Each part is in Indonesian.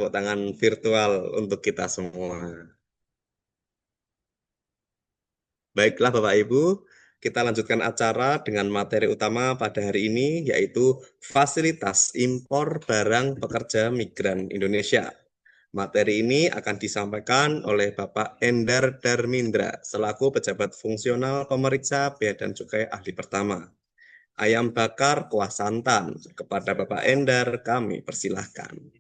Tepuk tangan virtual untuk kita semua. Baiklah Bapak Ibu, kita lanjutkan acara dengan materi utama pada hari ini, yaitu fasilitas impor barang pekerja migran Indonesia. Materi ini akan disampaikan oleh Bapak Endar Darmindra, selaku pejabat fungsional pemeriksa Bea dan Cukai ahli pertama. Ayam bakar kuah santan. Kepada Bapak Endar, kami persilahkan.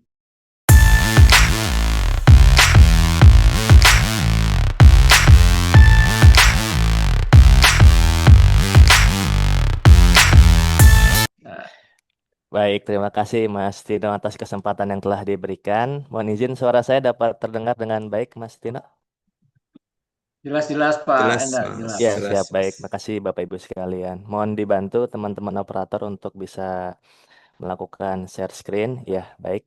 Baik, terima kasih Mas Tino atas kesempatan yang telah diberikan. Mohon izin suara saya dapat terdengar dengan baik, Mas Tino. Jelas-jelas Pak Jelas, Endar, Mas. jelas. Ya, Jelas, siap. Mas. Baik. Makasih Bapak Ibu sekalian. Mohon dibantu teman-teman operator untuk bisa melakukan share screen. Ya, baik.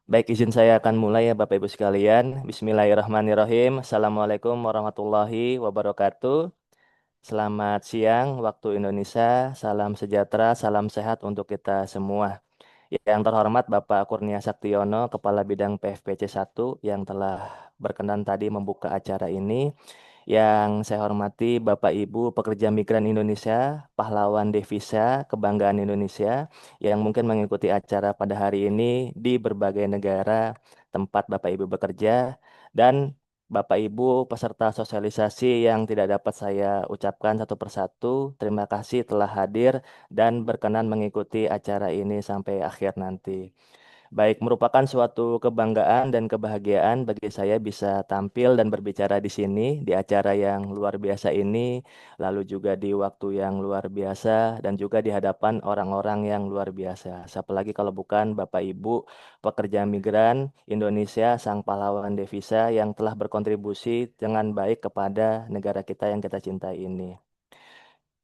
Baik, izin saya akan mulai ya Bapak Ibu sekalian. Bismillahirrahmanirrahim. Assalamualaikum warahmatullahi wabarakatuh. Selamat siang waktu Indonesia. Salam sejahtera, salam sehat untuk kita semua. Yang terhormat Bapak Kurnia Saktiono, Kepala Bidang PFPC 1 yang telah berkenan tadi membuka acara ini. Yang saya hormati Bapak Ibu pekerja migran Indonesia, pahlawan devisa, kebanggaan Indonesia yang mungkin mengikuti acara pada hari ini di berbagai negara tempat Bapak Ibu bekerja, dan Bapak Ibu peserta sosialisasi yang tidak dapat saya ucapkan satu persatu, terima kasih telah hadir dan berkenan mengikuti acara ini sampai akhir nanti. Baik, merupakan suatu kebanggaan dan kebahagiaan bagi saya bisa tampil dan berbicara di sini, di acara yang luar biasa ini, lalu juga di waktu yang luar biasa, dan juga di hadapan orang-orang yang luar biasa. Siapa lagi kalau bukan Bapak Ibu pekerja migran Indonesia, sang pahlawan devisa yang telah berkontribusi dengan baik kepada negara kita yang kita cintai ini.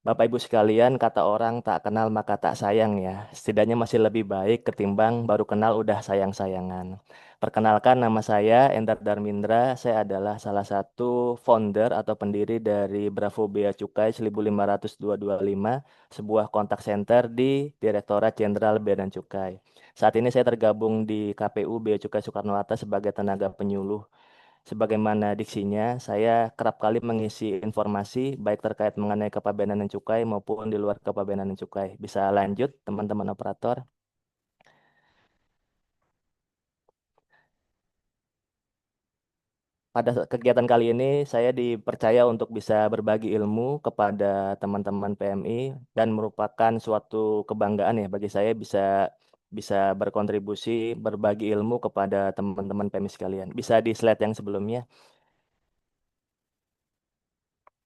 Bapak Ibu sekalian, kata orang tak kenal maka tak sayang ya. Setidaknya masih lebih baik ketimbang baru kenal udah sayang-sayangan. Perkenalkan, nama saya Endar Darmindra. Saya adalah salah satu founder atau pendiri dari Bravo Bea Cukai 15225, sebuah kontak center di Direktorat Jenderal Bea dan Cukai. Saat ini saya tergabung di KPU Bea Cukai Soekarno-Hatta sebagai tenaga penyuluh. Sebagaimana diksinya, saya kerap kali mengisi informasi baik terkait mengenai kepabeanan dan cukai maupun di luar kepabeanan dan cukai. Bisa lanjut, teman-teman operator. Pada kegiatan kali ini, saya dipercaya untuk bisa berbagi ilmu kepada teman-teman PMI dan merupakan suatu kebanggaan ya bagi saya bisa bisa berkontribusi berbagi ilmu kepada teman-teman PMI sekalian. Bisa di slide yang sebelumnya.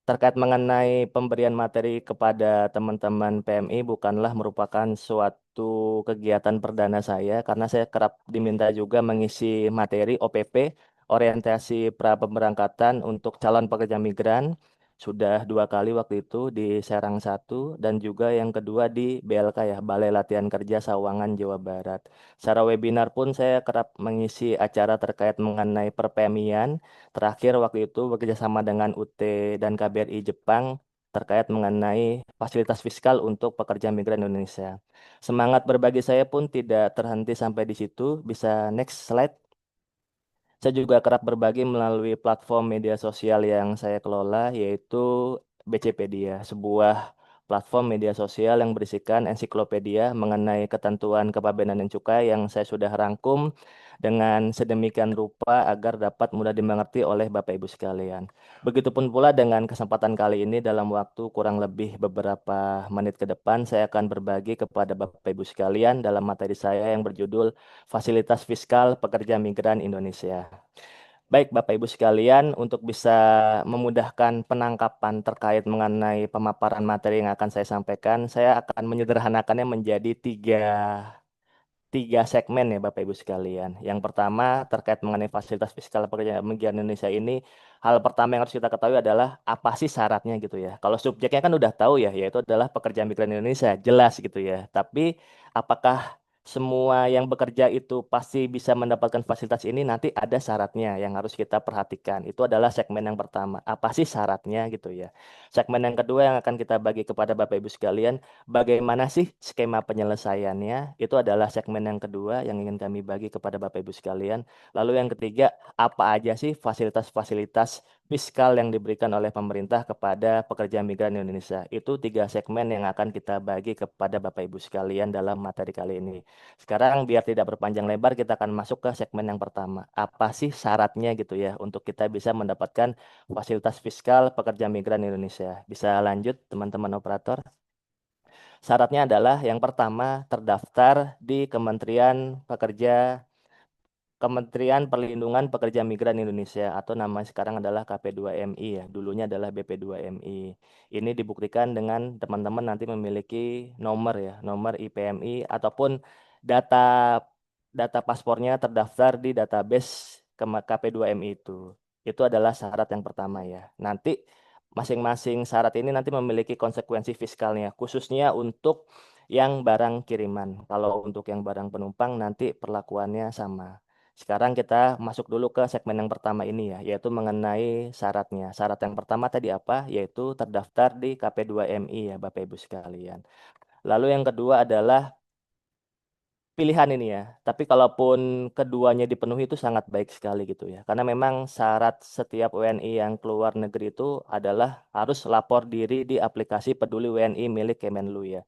Terkait mengenai pemberian materi kepada teman-teman PMI bukanlah merupakan suatu kegiatan perdana saya karena saya kerap diminta juga mengisi materi OPP, orientasi pra pemberangkatan untuk calon pekerja migran. Sudah dua kali waktu itu di Serang satu dan juga yang kedua di BLK ya, Balai Latihan Kerja Sawangan, Jawa Barat. Secara webinar pun saya kerap mengisi acara terkait mengenai perpemian. Terakhir waktu itu bekerjasama dengan UT dan KBRI Jepang terkait mengenai fasilitas fiskal untuk pekerja migran Indonesia. Semangat berbagi saya pun tidak terhenti sampai di situ. Bisa next slide. Saya juga kerap berbagi melalui platform media sosial yang saya kelola, yaitu BCpedia, sebuah platform media sosial yang berisikan ensiklopedia mengenai ketentuan kepabeanan dan cukai yang saya sudah rangkum dengan sedemikian rupa agar dapat mudah dimengerti oleh Bapak Ibu sekalian. Begitupun pula dengan kesempatan kali ini dalam waktu kurang lebih beberapa menit ke depan, saya akan berbagi kepada Bapak Ibu sekalian dalam materi saya yang berjudul Fasilitas Fiskal Pekerja Migran Indonesia. Baik, Bapak Ibu sekalian, untuk bisa memudahkan penangkapan terkait mengenai pemaparan materi yang akan saya sampaikan, saya akan menyederhanakannya menjadi tiga segmen ya Bapak Ibu sekalian. Yang pertama terkait mengenai fasilitas fiskal pekerja migran Indonesia ini, hal pertama yang harus kita ketahui adalah apa sih syaratnya gitu ya. Kalau subjeknya kan udah tahu ya, yaitu adalah pekerja migran Indonesia, jelas gitu ya. Tapi apakah semua yang bekerja itu pasti bisa mendapatkan fasilitas ini, nanti ada syaratnya yang harus kita perhatikan. Itu adalah segmen yang pertama. Apa sih syaratnya gitu ya. Segmen yang kedua yang akan kita bagi kepada Bapak Ibu sekalian, bagaimana sih skema penyelesaiannya? Itu adalah segmen yang kedua yang ingin kami bagi kepada Bapak Ibu sekalian. Lalu yang ketiga, apa aja sih fasilitas-fasilitas fiskal yang diberikan oleh pemerintah kepada pekerja migran Indonesia? Itu tiga segmen yang akan kita bagi kepada Bapak Ibu sekalian dalam materi kali ini. Sekarang biar tidak berpanjang lebar, kita akan masuk ke segmen yang pertama. Apa sih syaratnya gitu ya untuk kita bisa mendapatkan fasilitas fiskal pekerja migran Indonesia? Bisa lanjut teman-teman operator. Syaratnya adalah yang pertama terdaftar di Kementerian Perlindungan Pekerja Migran Indonesia atau nama sekarang adalah KP2MI ya. Dulunya adalah BP2MI. Ini dibuktikan dengan teman-teman nanti memiliki nomor ya, nomor IPMI ataupun data data paspornya terdaftar di database KP2MI itu. Itu adalah syarat yang pertama ya. Nanti masing-masing syarat ini nanti memiliki konsekuensi fiskalnya, khususnya untuk yang barang kiriman. Kalau untuk yang barang penumpang nanti perlakuannya sama. Sekarang kita masuk dulu ke segmen yang pertama ini ya, yaitu mengenai syaratnya. Syarat yang pertama tadi apa? Yaitu terdaftar di KP2MI ya, Bapak Ibu sekalian. Lalu yang kedua adalah pilihan ini ya. Tapi kalaupun keduanya dipenuhi itu sangat baik sekali gitu ya. Karena memang syarat setiap WNI yang keluar negeri itu adalah harus lapor diri di aplikasi Peduli WNI milik Kemenlu ya.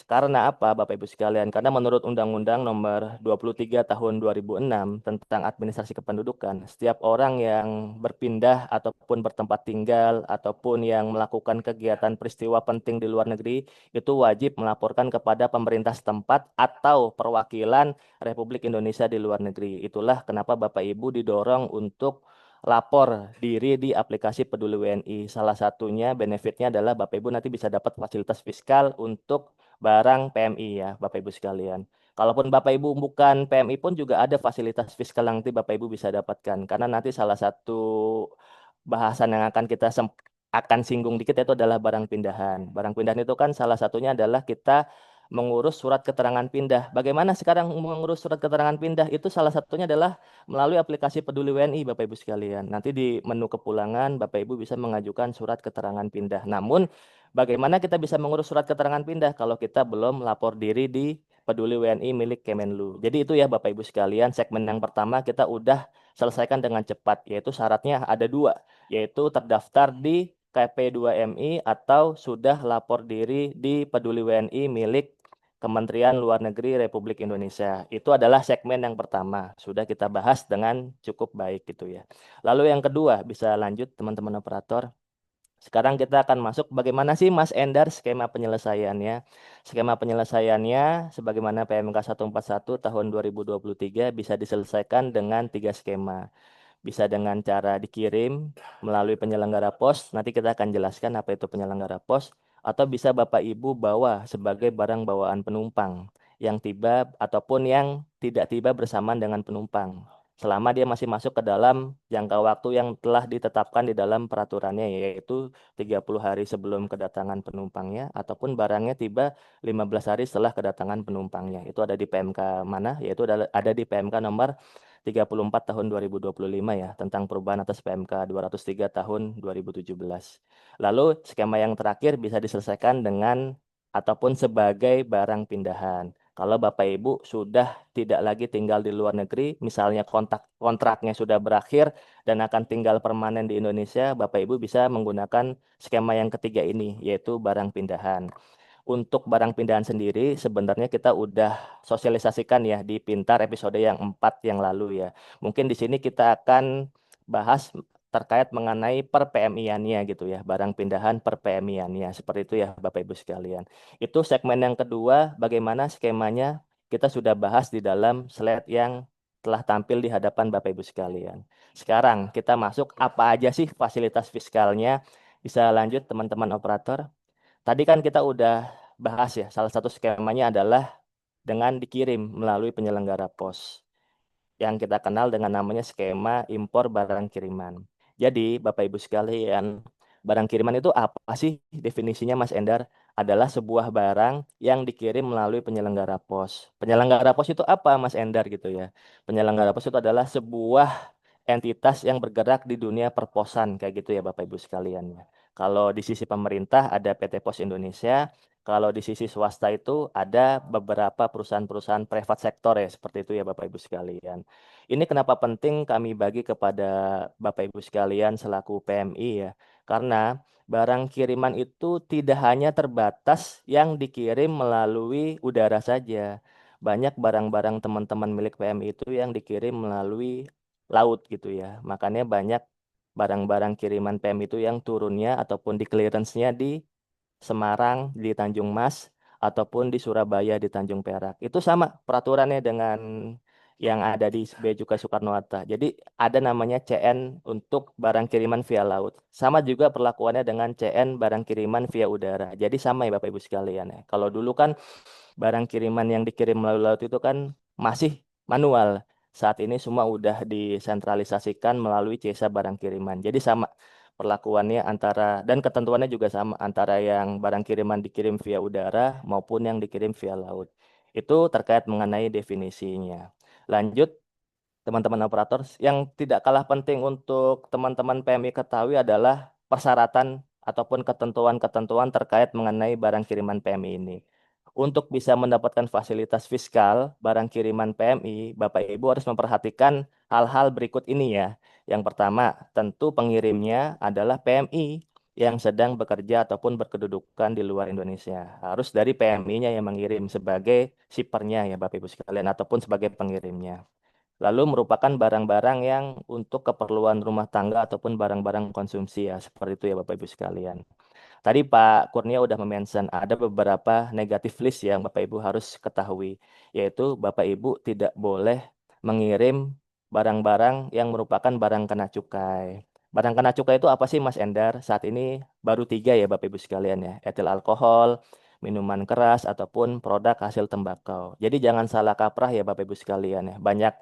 Karena apa, Bapak Ibu sekalian? Karena menurut Undang-Undang Nomor 23 Tahun 2006 tentang Administrasi Kependudukan, setiap orang yang berpindah ataupun bertempat tinggal ataupun yang melakukan kegiatan peristiwa penting di luar negeri itu wajib melaporkan kepada pemerintah setempat atau perwakilan Republik Indonesia di luar negeri. Itulah kenapa Bapak Ibu didorong untuk lapor diri di aplikasi Peduli WNI. Salah satunya benefitnya adalah Bapak Ibu nanti bisa dapat fasilitas fiskal untuk barang PMI ya, Bapak Ibu sekalian. Kalaupun Bapak Ibu bukan PMI pun juga ada fasilitas fiskal yang nanti Bapak Ibu bisa dapatkan. Karena nanti salah satu bahasan yang akan singgung dikit itu adalah barang pindahan. Barang pindahan itu kan salah satunya adalah kita mengurus surat keterangan pindah. Bagaimana sekarang mengurus surat keterangan pindah? Itu salah satunya adalah melalui aplikasi Peduli WNI, Bapak Ibu sekalian. Nanti di menu kepulangan, Bapak Ibu bisa mengajukan surat keterangan pindah. Namun, bagaimana kita bisa mengurus surat keterangan pindah kalau kita belum lapor diri di Peduli WNI milik Kemenlu. Jadi itu ya Bapak Ibu sekalian, segmen yang pertama kita udah selesaikan dengan cepat, yaitu syaratnya ada dua, yaitu terdaftar di KP2MI atau sudah lapor diri di Peduli WNI milik Kementerian Luar Negeri Republik Indonesia. Itu adalah segmen yang pertama. Sudah kita bahas dengan cukup baik gitu ya. Lalu yang kedua, bisa lanjut teman-teman operator. Sekarang kita akan masuk bagaimana sih Mas Endar skema penyelesaiannya. Skema penyelesaiannya sebagaimana PMK 141 tahun 2023 bisa diselesaikan dengan tiga skema. Bisa dengan cara dikirim melalui penyelenggara pos, nanti kita akan jelaskan apa itu penyelenggara pos, atau bisa Bapak Ibu bawa sebagai barang bawaan penumpang yang tiba ataupun yang tidak tiba bersamaan dengan penumpang. Selama dia masih masuk ke dalam jangka waktu yang telah ditetapkan di dalam peraturannya, yaitu 30 hari sebelum kedatangan penumpangnya, ataupun barangnya tiba 15 hari setelah kedatangan penumpangnya. Itu ada di PMK mana? Yaitu ada di PMK nomor 34 tahun 2025 ya, tentang perubahan atas PMK 203 tahun 2017. Lalu skema yang terakhir bisa diselesaikan dengan ataupun sebagai barang pindahan. Kalau Bapak Ibu sudah tidak lagi tinggal di luar negeri, misalnya kontraknya sudah berakhir dan akan tinggal permanen di Indonesia, Bapak Ibu bisa menggunakan skema yang ketiga ini, yaitu barang pindahan. Untuk barang pindahan sendiri, sebenarnya kita udah sosialisasikan ya di Pintar episode yang 4 yang lalu ya. Mungkin di sini kita akan bahas terkait mengenai per PMI-annya gitu ya, barang pindahan per PMI-annya. Seperti itu ya Bapak Ibu sekalian. Itu segmen yang kedua, bagaimana skemanya kita sudah bahas di dalam slide yang telah tampil di hadapan Bapak Ibu sekalian. Sekarang kita masuk apa aja sih fasilitas fiskalnya. Bisa lanjut teman-teman operator. Tadi kan kita udah bahas ya, salah satu skemanya adalah dengan dikirim melalui penyelenggara pos yang kita kenal dengan namanya skema impor barang kiriman. Jadi, Bapak Ibu sekalian, Barang kiriman itu apa sih definisinya Mas Endar? Adalah sebuah barang yang dikirim melalui penyelenggara pos. Penyelenggara pos itu apa Mas Endar gitu ya? Penyelenggara pos itu adalah sebuah entitas yang bergerak di dunia perposan kayak gitu ya Bapak Ibu sekalian ya. Kalau di sisi pemerintah ada PT Pos Indonesia, kalau di sisi swasta itu ada beberapa perusahaan-perusahaan private sektor ya seperti itu ya Bapak Ibu sekalian. Ini kenapa penting kami bagi kepada Bapak Ibu sekalian selaku PMI ya. Karena barang kiriman itu tidak hanya terbatas yang dikirim melalui udara saja. Banyak barang-barang teman-teman milik PMI itu yang dikirim melalui laut gitu ya. Makanya banyak barang-barang kiriman PM itu yang turunnya ataupun di clearance-nya di Semarang, di Tanjung Mas, ataupun di Surabaya, di Tanjung Perak. Itu sama peraturannya dengan yang ada di Bea Cukai Soekarno-Hatta. Jadi ada namanya CN untuk barang kiriman via laut. Sama juga perlakuannya dengan CN barang kiriman via udara. Jadi sama ya Bapak Ibu sekalian ya. Kalau dulu kan barang kiriman yang dikirim melalui laut itu kan masih manual. Saat ini semua udah disentralisasikan melalui jasa barang kiriman. Jadi sama perlakuannya antara dan ketentuannya juga sama antara yang barang kiriman dikirim via udara maupun yang dikirim via laut. Itu terkait mengenai definisinya. Lanjut, teman-teman operator, yang tidak kalah penting untuk teman-teman PMI ketahui adalah persyaratan ataupun ketentuan-ketentuan terkait mengenai barang kiriman PMI ini. Untuk bisa mendapatkan fasilitas fiskal barang kiriman PMI, Bapak Ibu harus memperhatikan hal-hal berikut ini ya. Yang pertama, tentu pengirimnya adalah PMI yang sedang bekerja ataupun berkedudukan di luar Indonesia. Harus dari PMI-nya yang mengirim sebagai shippernya ya Bapak Ibu sekalian ataupun sebagai pengirimnya. Lalu merupakan barang-barang yang untuk keperluan rumah tangga ataupun barang-barang konsumsi ya, seperti itu ya Bapak Ibu sekalian. Tadi Pak Kurnia udah mention ada beberapa negatif list yang Bapak Ibu harus ketahui, yaitu Bapak Ibu tidak boleh mengirim barang-barang yang merupakan barang kena cukai. Barang kena cukai itu apa sih Mas Endar? Saat ini baru tiga ya Bapak Ibu sekalian ya, etil alkohol, minuman keras, ataupun produk hasil tembakau. Jadi jangan salah kaprah ya Bapak Ibu sekalian ya. Banyak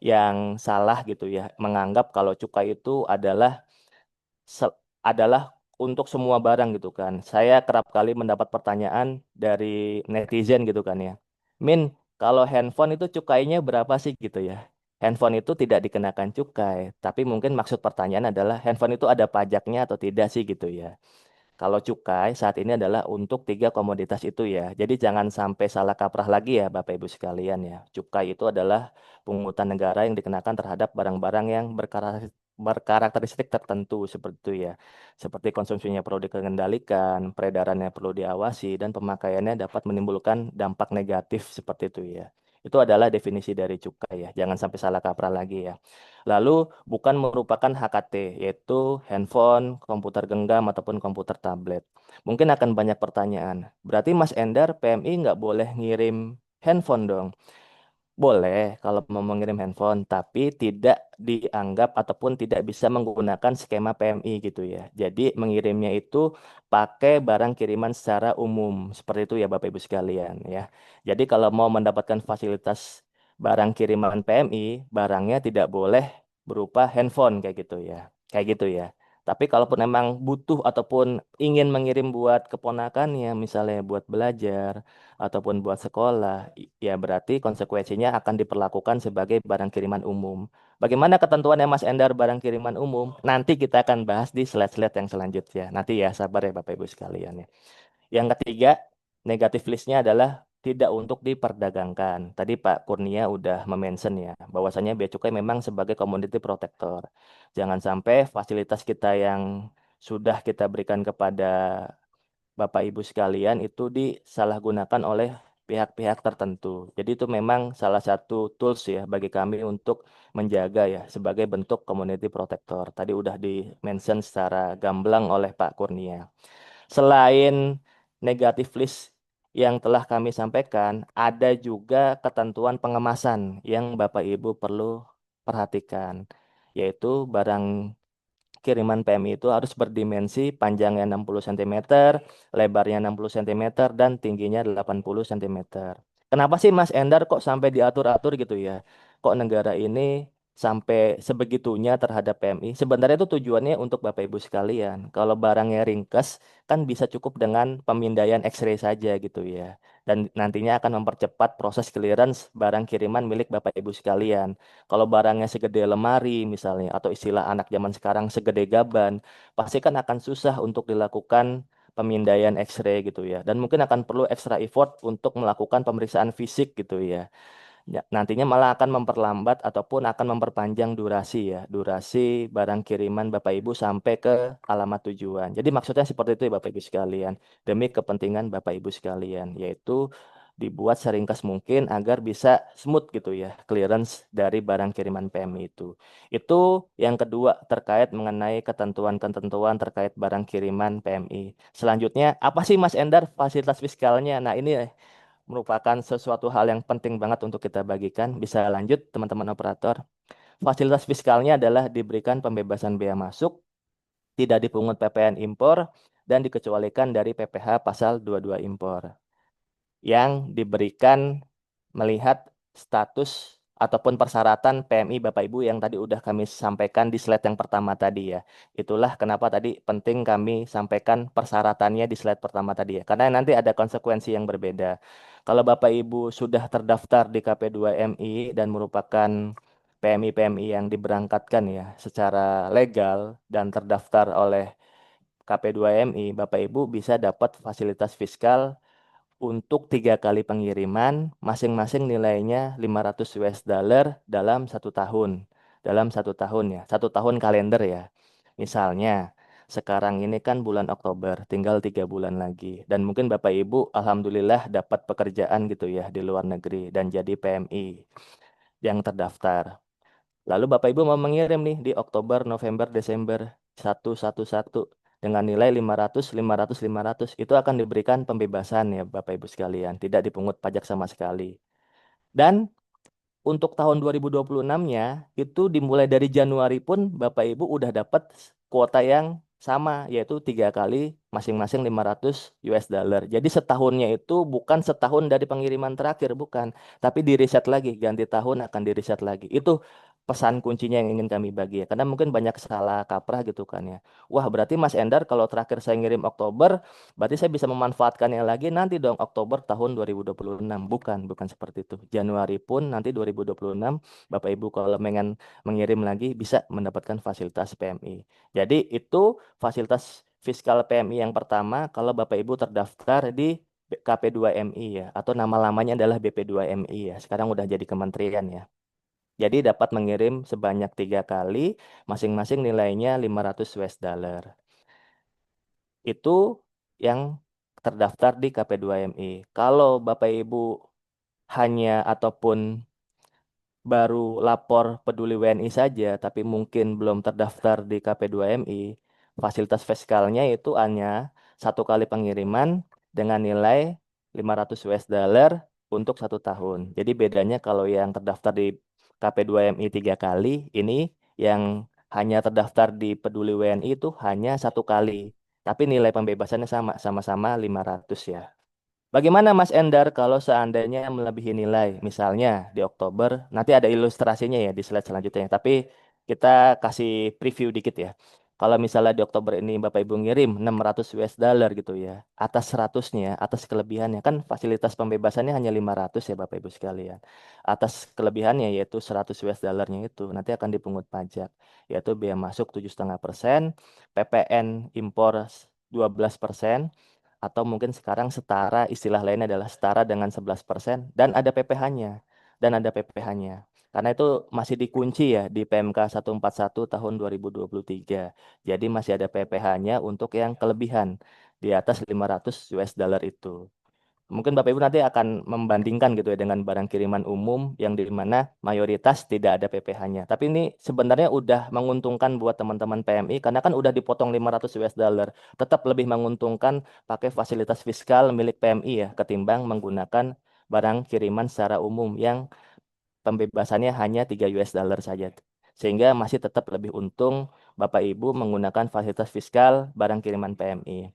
yang salah gitu ya, menganggap kalau cukai itu se- adalah untuk semua barang gitu kan. Saya kerap kali mendapat pertanyaan dari netizen gitu kan ya. Min, kalau handphone itu cukainya berapa sih gitu ya? Handphone itu tidak dikenakan cukai, tapi mungkin maksud pertanyaan adalah handphone itu ada pajaknya atau tidak sih gitu ya. Kalau cukai saat ini adalah untuk tiga komoditas itu ya. Jadi jangan sampai salah kaprah lagi ya Bapak Ibu sekalian ya. Cukai itu adalah pungutan negara yang dikenakan terhadap barang-barang yang berkarakteristik tertentu seperti itu ya. Seperti konsumsinya perlu dikendalikan, peredarannya perlu diawasi, dan pemakaiannya dapat menimbulkan dampak negatif seperti itu ya. Itu adalah definisi dari cukai ya. Jangan sampai salah kaprah lagi ya. Lalu bukan merupakan HKT, yaitu handphone, komputer genggam, ataupun komputer tablet. Mungkin akan banyak pertanyaan. Berarti Mas Endar, PMI nggak boleh ngirim handphone dong? Boleh kalau mau mengirim handphone, tapi tidak dianggap ataupun tidak bisa menggunakan skema PMI gitu ya. Jadi mengirimnya itu pakai barang kiriman secara umum. Seperti itu ya Bapak Ibu sekalian ya. Jadi kalau mau mendapatkan fasilitas barang kiriman PMI, barangnya tidak boleh berupa handphone kayak gitu ya. Kayak gitu ya. Tapi kalaupun memang butuh ataupun ingin mengirim buat keponakannya, misalnya buat belajar, ataupun buat sekolah, ya berarti konsekuensinya akan diperlakukan sebagai barang kiriman umum. Bagaimana ketentuannya Mas Endar barang kiriman umum? Nanti kita akan bahas di slide-slide yang selanjutnya. Nanti ya, sabar ya Bapak Ibu sekalian ya. Yang ketiga, negatif listnya adalah tidak untuk diperdagangkan. Tadi Pak Kurnia udah memention ya, bahwasanya bea cukai memang sebagai commodity protector. Jangan sampai fasilitas kita yang sudah kita berikan kepada Bapak Ibu sekalian itu disalahgunakan oleh pihak-pihak tertentu. Jadi itu memang salah satu tools ya bagi kami untuk menjaga ya sebagai bentuk community protector. Tadi udah di-mention secara gamblang oleh Pak Kurnia. Selain negatif list yang telah kami sampaikan, ada juga ketentuan pengemasan yang Bapak Ibu perlu perhatikan, yaitu barang kiriman PMI itu harus berdimensi panjangnya 60 cm, lebarnya 60 cm, dan tingginya 80 cm. Kenapa sih Mas Endar kok sampai diatur-atur gitu ya? Kok negara ini sampai sebegitunya terhadap PMI. Sebenarnya itu tujuannya untuk Bapak Ibu sekalian. Kalau barangnya ringkes, kan bisa cukup dengan pemindaian X-ray saja gitu ya. Dan nantinya akan mempercepat proses clearance barang kiriman milik Bapak Ibu sekalian. Kalau barangnya segede lemari misalnya, atau istilah anak zaman sekarang segede gaban, pasti kan akan susah untuk dilakukan pemindaian X-ray gitu ya. Dan mungkin akan perlu extra effort untuk melakukan pemeriksaan fisik gitu ya. Ya, nantinya malah akan memperlambat ataupun akan memperpanjang durasi ya, durasi barang kiriman Bapak Ibu sampai ke alamat tujuan. Jadi maksudnya seperti itu ya Bapak Ibu sekalian, demi kepentingan Bapak Ibu sekalian, yaitu dibuat seringkas mungkin agar bisa smooth gitu ya, clearance dari barang kiriman PMI itu. Itu yang kedua terkait mengenai ketentuan-ketentuan terkait barang kiriman PMI. Selanjutnya, apa sih Mas Endar fasilitas fiskalnya? Nah, ini merupakan sesuatu hal yang penting banget untuk kita bagikan. Bisa lanjut, teman-teman operator. Fasilitas fiskalnya adalah diberikan pembebasan bea masuk, tidak dipungut PPN impor, dan dikecualikan dari PPh pasal 22 impor yang diberikan melihat status ataupun persyaratan PMI Bapak Ibu yang tadi udah kami sampaikan di slide yang pertama tadi ya. Itulah kenapa tadi penting kami sampaikan persyaratannya di slide pertama tadi ya. Karena nanti ada konsekuensi yang berbeda. Kalau Bapak Ibu sudah terdaftar di KP2MI dan merupakan PMI-PMI yang diberangkatkan ya secara legal dan terdaftar oleh KP2MI, Bapak Ibu bisa dapat fasilitas fiskal untuk 3 kali pengiriman, masing-masing nilainya 500 US dollar dalam 1 tahun. Dalam 1 tahun ya, 1 tahun kalender ya. Misalnya, sekarang ini kan bulan Oktober, tinggal 3 bulan lagi. Dan mungkin Bapak Ibu, Alhamdulillah dapat pekerjaan gitu ya di luar negeri dan jadi PMI yang terdaftar. Lalu Bapak Ibu mau mengirim nih di Oktober, November, Desember 111 dengan nilai 500, 500, 500. Itu akan diberikan pembebasan ya Bapak Ibu sekalian, tidak dipungut pajak sama sekali. Dan untuk tahun 2026-nya itu dimulai dari Januari pun Bapak Ibu udah dapat kuota yang sama yaitu 3 kali masing-masing 500 US dollar. Jadi setahunnya itu bukan setahun dari pengiriman terakhir bukan, tapi di reset lagi, ganti tahun akan di reset lagi. Itu pesan kuncinya yang ingin kami bagi ya. Karena mungkin banyak salah kaprah gitu kan ya. Wah, berarti Mas Endar kalau terakhir saya ngirim Oktober, berarti saya bisa memanfaatkannya lagi nanti dong Oktober tahun 2026. Bukan seperti itu. Januari pun nanti 2026 Bapak Ibu kalau pengen mengirim lagi bisa mendapatkan fasilitas PMI. Jadi itu fasilitas fiskal PMI yang pertama kalau Bapak Ibu terdaftar di KP2MI ya atau nama lamanya adalah BP2MI ya. Sekarang udah jadi kementerian ya. Jadi dapat mengirim sebanyak 3 kali, masing-masing nilainya 500 US dollar. Itu yang terdaftar di KP2MI. Kalau Bapak Ibu hanya ataupun baru lapor peduli WNI saja, tapi mungkin belum terdaftar di KP2MI, fasilitas fiskalnya itu hanya 1 kali pengiriman dengan nilai 500 US dollar untuk 1 tahun. Jadi bedanya kalau yang terdaftar di KP2MI 3 kali, ini yang hanya terdaftar di peduli WNI itu hanya 1 kali. Tapi nilai pembebasannya sama, sama-sama 500 ya. Bagaimana Mas Endar kalau seandainya melebihi nilai? Misalnya di Oktober, nanti ada ilustrasinya ya di slide selanjutnya. Tapi kita kasih preview dikit ya. Kalau misalnya di Oktober ini Bapak Ibu ngirim 600 US dollar gitu ya. Atas 100-nya, atas kelebihannya. Kan fasilitas pembebasannya hanya 500 ya Bapak Ibu sekalian. Atas kelebihannya yaitu 100 US dollarnya itu nanti akan dipungut pajak. Yaitu bea masuk 7,5%, PPN impor 12%, atau mungkin sekarang setara, istilah lainnya adalah setara dengan 11% dan ada PPh-nya. Dan ada PPh-nya. Karena itu masih dikunci ya di PMK 141 tahun 2023. Jadi masih ada PPh-nya untuk yang kelebihan di atas 500 US dollar itu. Mungkin Bapak Ibu nanti akan membandingkan gitu ya dengan barang kiriman umum yang di mana mayoritas tidak ada PPh-nya. Tapi ini sebenarnya udah menguntungkan buat teman-teman PMI karena kan udah dipotong 500 US dollar. Tetap lebih menguntungkan pakai fasilitas fiskal milik PMI ya ketimbang menggunakan barang kiriman secara umum yang pembebasannya hanya 3 US dollar saja. Sehingga masih tetap lebih untung Bapak Ibu menggunakan fasilitas fiskal barang kiriman PMI.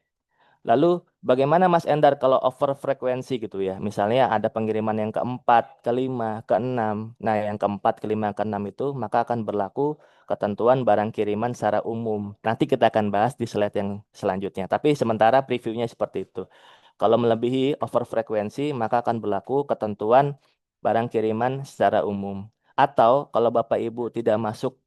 Lalu bagaimana Mas Endar kalau over frekuensi gitu ya? Misalnya ada pengiriman yang keempat, kelima, keenam. Nah, yang keempat, kelima, keenam itu maka akan berlaku ketentuan barang kiriman secara umum. Nanti kita akan bahas di slide yang selanjutnya. Tapi sementara previewnya seperti itu. Kalau melebihi over frekuensi, maka akan berlaku ketentuan barang kiriman secara umum. Atau kalau Bapak Ibu tidak masuk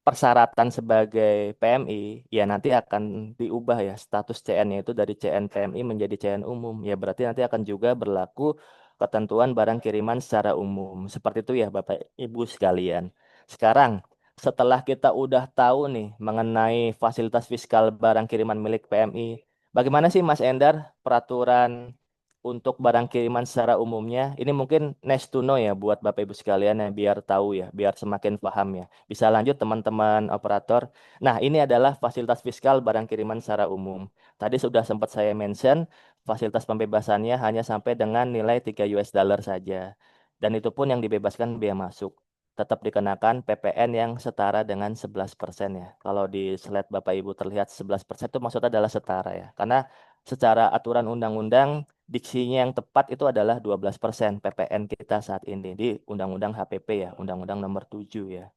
persyaratan sebagai PMI, ya nanti akan diubah ya status CN-nya itu dari CN PMI menjadi CN umum. Ya berarti nanti akan juga berlaku ketentuan barang kiriman secara umum. Seperti itu ya Bapak Ibu sekalian. Sekarang setelah kita udah tahu nih mengenai fasilitas fiskal barang kiriman milik PMI, bagaimana sih Mas Endar peraturan untuk barang kiriman secara umumnya? Ini mungkin nice to know ya buat Bapak Ibu sekalian ya biar tahu ya, biar semakin paham ya. Bisa lanjut teman-teman operator. Nah, ini adalah fasilitas fiskal barang kiriman secara umum. Tadi sudah sempat saya mention, fasilitas pembebasannya hanya sampai dengan nilai 3 US dollar saja. Dan itu pun yang dibebaskan bea masuk. Tetap dikenakan PPN yang setara dengan 11% ya. Kalau di slide Bapak Ibu terlihat 11% itu maksudnya adalah setara ya. Karena secara aturan undang-undang, diksinya yang tepat itu adalah 12% PPN kita saat ini di Undang-Undang HPP ya, Undang-Undang Nomor 7 ya.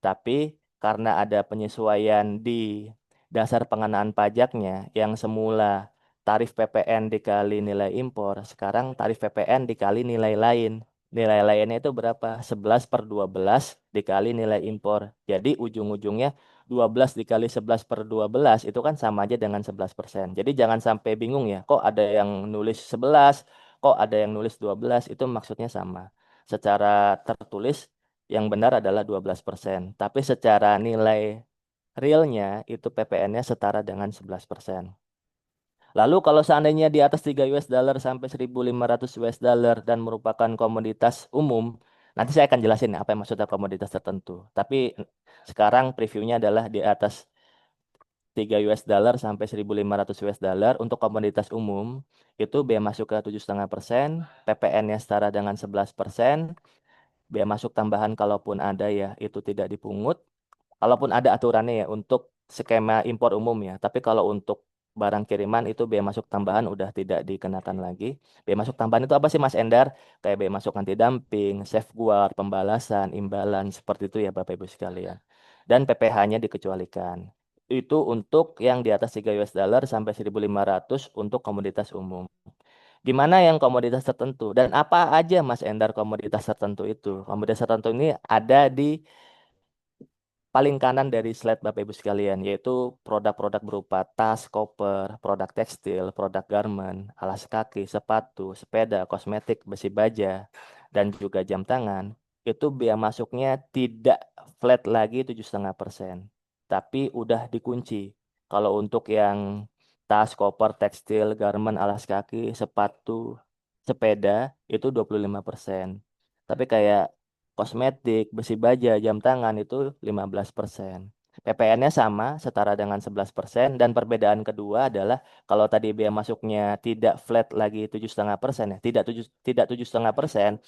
Tapi karena ada penyesuaian di dasar pengenaan pajaknya yang semula tarif PPN dikali nilai impor, sekarang tarif PPN dikali nilai lain. Nilai lainnya itu berapa? 11/12 dikali nilai impor. Jadi ujung-ujungnya 12 dikali 11/12 itu kan sama aja dengan 11%. Jadi jangan sampai bingung ya, kok ada yang nulis 11, kok ada yang nulis 12, itu maksudnya sama. Secara tertulis yang benar adalah 12%. Tapi secara nilai realnya itu PPN-nya setara dengan 11%. Lalu kalau seandainya di atas 3 US dollar sampai 1.500 US dollar dan merupakan komoditas umum, nanti saya akan jelasin apa yang maksudnya komoditas tertentu. Tapi sekarang previewnya adalah di atas 3 US dollar sampai 1.500 US dollar untuk komoditas umum itu bea masuk ke 7,5%, PPN-nya setara dengan 11%, bea masuk tambahan kalaupun ada ya itu tidak dipungut. Kalaupun ada aturannya ya untuk skema impor umum ya. Tapi kalau untuk barang kiriman itu bea masuk tambahan udah tidak dikenakan lagi. Bea masuk tambahan itu apa sih Mas Endar? Kayak bea masuk anti dumping, safeguard, pembalasan, imbalan seperti itu ya Bapak Ibu sekalian. Dan PPh-nya dikecualikan. Itu untuk yang di atas 3 US dollar sampai 1.500 untuk komoditas umum. Gimana yang komoditas tertentu? Dan apa aja Mas Endar komoditas tertentu itu? Komoditas tertentu ini ada di paling kanan dari slide Bapak Ibu sekalian, yaitu produk-produk berupa tas, koper, produk tekstil, produk garment, alas kaki, sepatu, sepeda, kosmetik, besi baja, dan juga jam tangan. Itu bea masuknya tidak flat lagi 7,5%, tapi udah dikunci. Kalau untuk yang tas, koper, tekstil, garment, alas kaki, sepatu, sepeda itu 25%. Tapi kayak kosmetik, besi baja, jam tangan itu 15%. PPN-nya sama, setara dengan 11%. Dan perbedaan kedua adalah kalau tadi bea masuknya tidak flat lagi 7,5% ya, tidak 7,5%,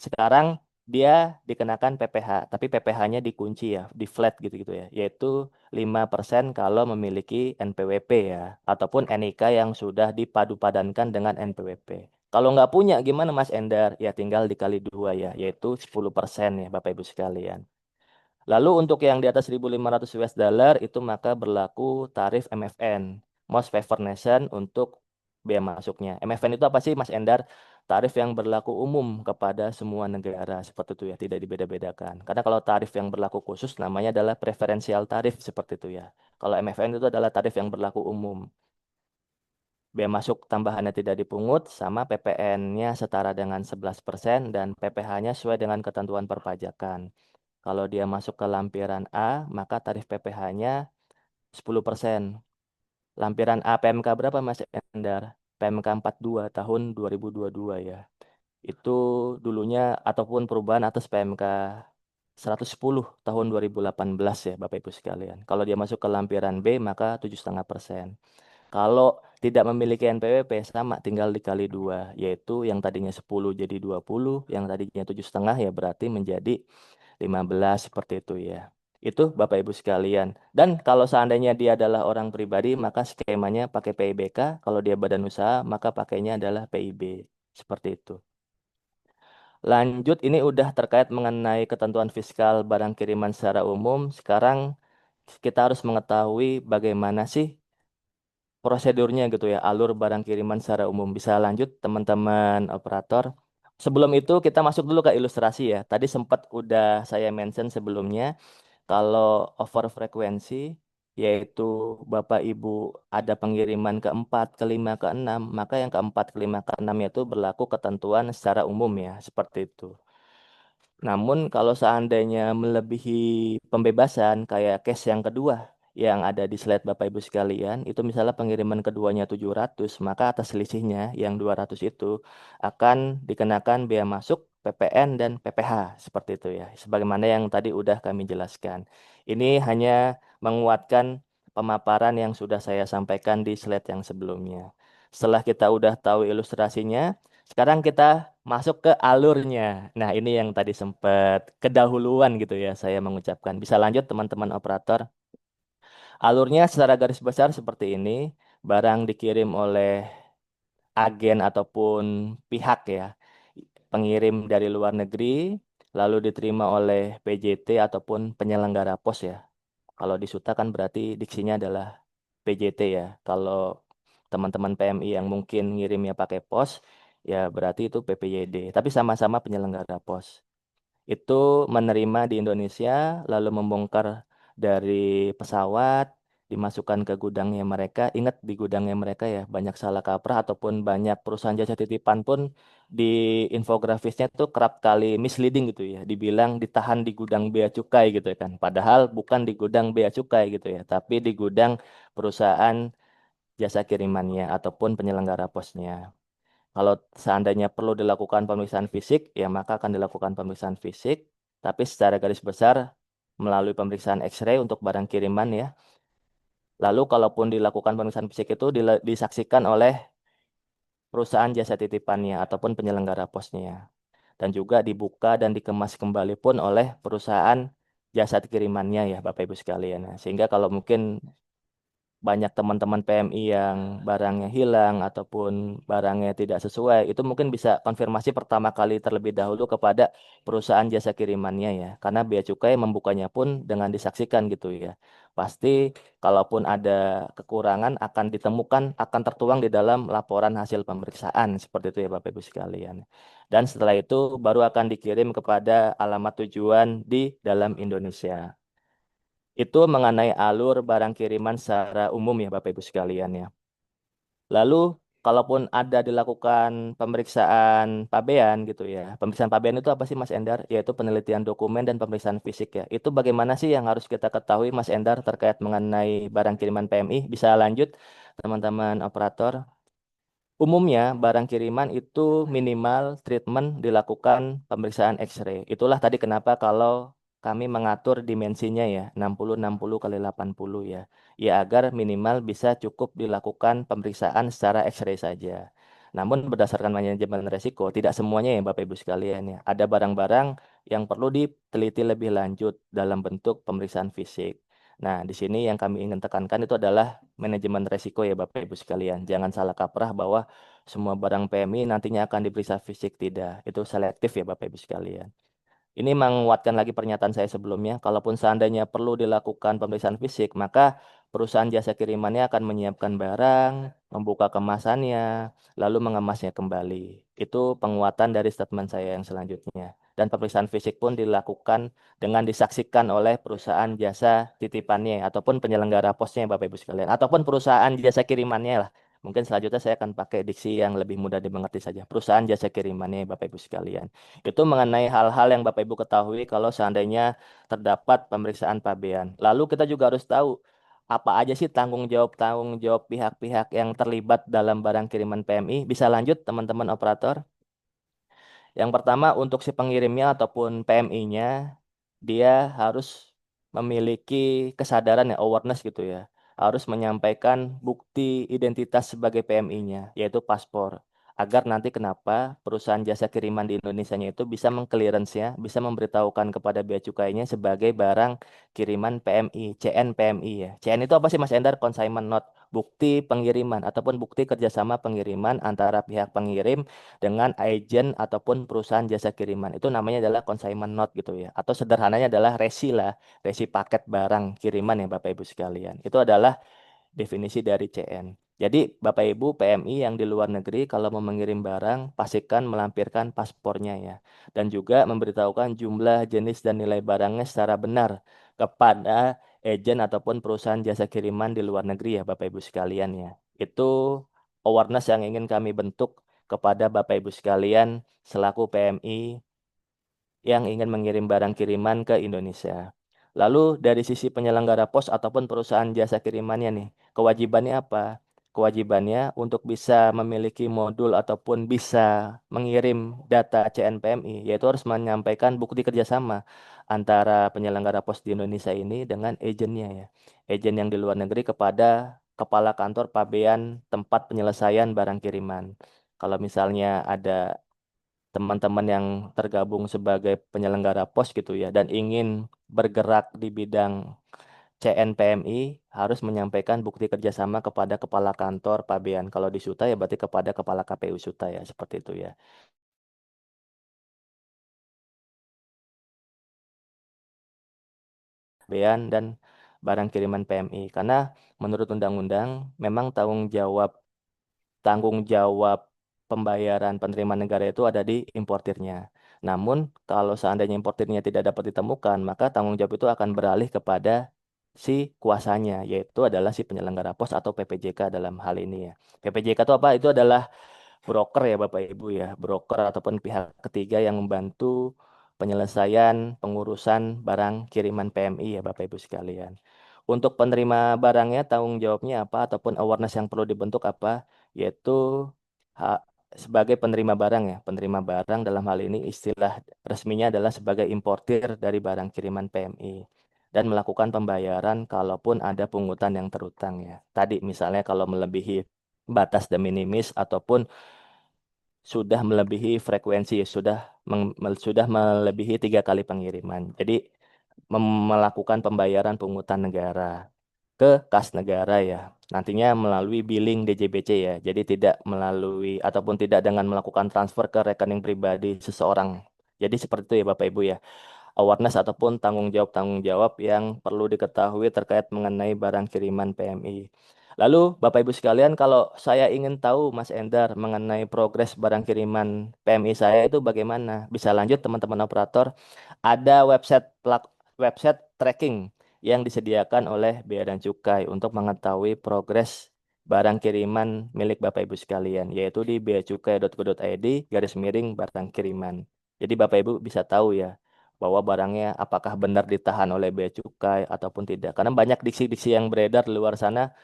sekarang dia dikenakan PPh, tapi PPh-nya dikunci ya, di flat gitu-gitu ya, yaitu 5% kalau memiliki NPWP ya, ataupun NIK yang sudah dipadu-padankan dengan NPWP. Kalau nggak punya, gimana Mas Endar? Ya tinggal dikali dua ya, yaitu 10% ya Bapak Ibu sekalian. Lalu untuk yang di atas 1.500 US dollar itu maka berlaku tarif MFN, Most Favored Nation untuk bea masuknya. MFN itu apa sih Mas Endar? Tarif yang berlaku umum kepada semua negara seperti itu ya, tidak dibeda-bedakan. Karena kalau tarif yang berlaku khusus namanya adalah preferensial tarif seperti itu ya. Kalau MFN itu adalah tarif yang berlaku umum. Bea masuk tambahannya tidak dipungut, sama PPN-nya setara dengan 11% dan PPh-nya sesuai dengan ketentuan perpajakan. Kalau dia masuk ke lampiran A, maka tarif PPh-nya 10%. Lampiran A PMK berapa Mas Endar? PMK 42 tahun 2022 ya. Itu dulunya ataupun perubahan atas PMK 110 tahun 2018 ya Bapak Ibu sekalian. Kalau dia masuk ke lampiran B maka 7,5%. Kalau tidak memiliki NPWP sama tinggal dikali dua, yaitu yang tadinya 10 jadi 20, yang tadinya 7,5 ya berarti menjadi 15 seperti itu ya. Itu Bapak Ibu sekalian. Dan kalau seandainya dia adalah orang pribadi, maka skemanya pakai PIBK. Kalau dia badan usaha, maka pakainya adalah PIB. Seperti itu. Lanjut, ini udah terkait mengenai ketentuan fiskal barang kiriman secara umum. Sekarang kita harus mengetahui bagaimana sih prosedurnya gitu ya, alur barang kiriman secara umum. Bisa lanjut teman-teman operator. Sebelum itu kita masuk dulu ke ilustrasi ya. Tadi sempat udah saya mention sebelumnya kalau over frekuensi yaitu Bapak Ibu ada pengiriman keempat, kelima, keenam, maka yang keempat, kelima, keenam itu berlaku ketentuan secara umum ya, seperti itu. Namun kalau seandainya melebihi pembebasan kayak case yang kedua yang ada di slide Bapak Ibu sekalian, itu misalnya pengiriman keduanya 700, maka atas selisihnya yang 200 itu akan dikenakan bea masuk, PPN dan PPh seperti itu ya. Sebagaimana yang tadi udah kami jelaskan. Ini hanya menguatkan pemaparan yang sudah saya sampaikan di slide yang sebelumnya. Setelah kita udah tahu ilustrasinya, sekarang kita masuk ke alurnya. Nah, ini yang tadi sempat kedahuluan gitu ya saya mengucapkan. Bisa lanjut teman-teman operator. Alurnya secara garis besar seperti ini. Barang dikirim oleh agen ataupun pihak ya. Pengirim dari luar negeri, lalu diterima oleh PJT ataupun penyelenggara pos ya. Kalau di Suta kan berarti diksinya adalah PJT ya. Kalau teman-teman PMI yang mungkin ngirimnya pakai pos, ya berarti itu PPYD. Tapi sama-sama penyelenggara pos. Itu menerima di Indonesia, lalu membongkar dari pesawat, dimasukkan ke gudangnya mereka. Ingat di gudangnya mereka ya, banyak salah kaprah ataupun banyak perusahaan jasa titipan pun di infografisnya tuh kerap kali misleading gitu ya. Dibilang ditahan di gudang bea cukai gitu ya kan. Padahal bukan di gudang bea cukai gitu ya, tapi di gudang perusahaan jasa kirimannya ataupun penyelenggara posnya. Kalau seandainya perlu dilakukan pemeriksaan fisik, ya maka akan dilakukan pemeriksaan fisik, tapi secara garis besar melalui pemeriksaan X-ray untuk barang kiriman ya. Lalu kalaupun dilakukan pemeriksaan fisik itu disaksikan oleh perusahaan jasa titipannya ataupun penyelenggara posnya. Dan juga dibuka dan dikemas kembali pun oleh perusahaan jasa kirimannya ya Bapak Ibu sekalian. Nah, sehingga kalau mungkin banyak teman-teman PMI yang barangnya hilang ataupun barangnya tidak sesuai, itu mungkin bisa konfirmasi pertama kali terlebih dahulu kepada perusahaan jasa kirimannya ya. Karena bea cukai membukanya pun dengan disaksikan gitu ya. Pasti kalaupun ada kekurangan akan ditemukan, akan tertuang di dalam laporan hasil pemeriksaan seperti itu ya Bapak Ibu sekalian. Dan setelah itu baru akan dikirim kepada alamat tujuan di dalam Indonesia. Itu mengenai alur barang kiriman secara umum ya Bapak Ibu sekalian ya. Lalu kalaupun ada dilakukan pemeriksaan pabean gitu ya. Pemeriksaan pabean itu apa sih Mas Endar? Yaitu penelitian dokumen dan pemeriksaan fisik ya. Itu bagaimana sih yang harus kita ketahui Mas Endar terkait mengenai barang kiriman PMI? Bisa lanjut teman-teman operator. Umumnya, barang kiriman itu minimal treatment dilakukan pemeriksaan X-ray. Itulah tadi kenapa kalau kami mengatur dimensinya ya, 60-60 kali 80 ya. Ya agar minimal bisa cukup dilakukan pemeriksaan secara X-ray saja. Namun berdasarkan manajemen resiko, tidak semuanya ya Bapak Ibu sekalian ya. Ada barang-barang yang perlu diteliti lebih lanjut dalam bentuk pemeriksaan fisik. Nah, di sini yang kami ingin tekankan itu adalah manajemen resiko ya Bapak Ibu sekalian. Jangan salah kaprah bahwa semua barang PMI nantinya akan diperiksa fisik, tidak. Itu selektif ya Bapak Ibu sekalian. Ini menguatkan lagi pernyataan saya sebelumnya, kalaupun seandainya perlu dilakukan pemeriksaan fisik, maka perusahaan jasa kirimannya akan menyiapkan barang, membuka kemasannya, lalu mengemasnya kembali. Itu penguatan dari statement saya yang selanjutnya. Dan pemeriksaan fisik pun dilakukan dengan disaksikan oleh perusahaan jasa titipannya ataupun penyelenggara posnya Bapak Ibu sekalian, ataupun perusahaan jasa kirimannya lah. Mungkin selanjutnya saya akan pakai diksi yang lebih mudah dimengerti saja. Perusahaan jasa kirimannya Bapak Ibu sekalian. Itu mengenai hal-hal yang Bapak Ibu ketahui kalau seandainya terdapat pemeriksaan pabean. Lalu kita juga harus tahu apa aja sih tanggung jawab pihak-pihak yang terlibat dalam barang kiriman PMI. Bisa lanjut teman-teman operator. Yang pertama untuk si pengirimnya ataupun PMI-nya, dia harus memiliki kesadaran ya, awareness gitu ya. Harus menyampaikan bukti identitas sebagai PMI-nya, yaitu paspor. agar nanti kenapa perusahaan jasa kiriman di Indonesia itu bisa mengclearance-nya, bisa memberitahukan kepada bea cukainya sebagai barang kiriman PMI, CN PMI ya. CN itu apa sih Mas Endar? Consignment note, bukti pengiriman ataupun bukti kerjasama pengiriman antara pihak pengirim dengan agen ataupun perusahaan jasa kiriman. Itu namanya adalah consignment note gitu ya. Atau sederhananya adalah resi lah, resi paket barang kiriman ya Bapak Ibu sekalian. Itu adalah definisi dari CN. Jadi Bapak Ibu PMI yang di luar negeri kalau mau mengirim barang pastikan melampirkan paspornya ya. Dan juga memberitahukan jumlah, jenis, dan nilai barangnya secara benar kepada agen ataupun perusahaan jasa kiriman di luar negeri ya Bapak Ibu sekalian ya. Itu awareness yang ingin kami bentuk kepada Bapak Ibu sekalian selaku PMI yang ingin mengirim barang kiriman ke Indonesia. Lalu dari sisi penyelenggara pos ataupun perusahaan jasa kirimannya nih, kewajibannya apa? Kewajibannya untuk bisa memiliki modul ataupun bisa mengirim data CNPMI, yaitu harus menyampaikan bukti kerjasama antara penyelenggara pos di Indonesia ini dengan agennya ya. Agen yang di luar negeri kepada kepala kantor pabean tempat penyelesaian barang kiriman. Kalau misalnya ada teman-teman yang tergabung sebagai penyelenggara pos gitu ya dan ingin bergerak di bidang CNPMI harus menyampaikan bukti kerjasama kepada kepala kantor pabean. Kalau di Suta ya berarti kepada kepala KPU Suta ya seperti itu ya. Pabean dan barang kiriman PMI karena menurut undang-undang memang tanggung jawab pembayaran penerimaan negara itu ada di importirnya. Namun, kalau seandainya importirnya tidak dapat ditemukan, maka tanggung jawab itu akan beralih kepada si kuasanya, yaitu adalah si penyelenggara pos atau PPJK dalam hal ini ya. PPJK itu apa? Itu adalah broker ya Bapak Ibu ya, broker ataupun pihak ketiga yang membantu penyelesaian pengurusan barang kiriman PMI ya Bapak Ibu sekalian. Untuk penerima barangnya tanggung jawabnya apa ataupun awareness yang perlu dibentuk apa, yaitu ha- sebagai penerima barang ya. Penerima barang dalam hal ini istilah resminya adalah sebagai importir dari barang kiriman PMI dan melakukan pembayaran kalaupun ada pungutan yang terutang ya. Tadi misalnya kalau melebihi batas de minimis ataupun sudah melebihi frekuensi, sudah melebihi 3 kali pengiriman. Jadi melakukan pembayaran pungutan negara ke kas negara ya. Nantinya melalui billing DJBC ya. Jadi tidak melalui ataupun tidak dengan melakukan transfer ke rekening pribadi seseorang. Jadi seperti itu ya Bapak Ibu ya, awareness ataupun tanggung jawab yang perlu diketahui terkait mengenai barang kiriman PMI. Lalu Bapak Ibu sekalian, kalau saya ingin tahu Mas Endar mengenai progres barang kiriman PMI saya itu bagaimana? Bisa lanjut teman-teman operator. Ada website tracking yang disediakan oleh Bea dan Cukai untuk mengetahui progres barang kiriman milik Bapak Ibu sekalian, yaitu di beacukai.go.id barang kiriman. Jadi Bapak Ibu bisa tahu ya bahwa barangnya apakah benar ditahan oleh bea cukai ataupun tidak. Karena banyak diksi-diksi yang beredar di luar sana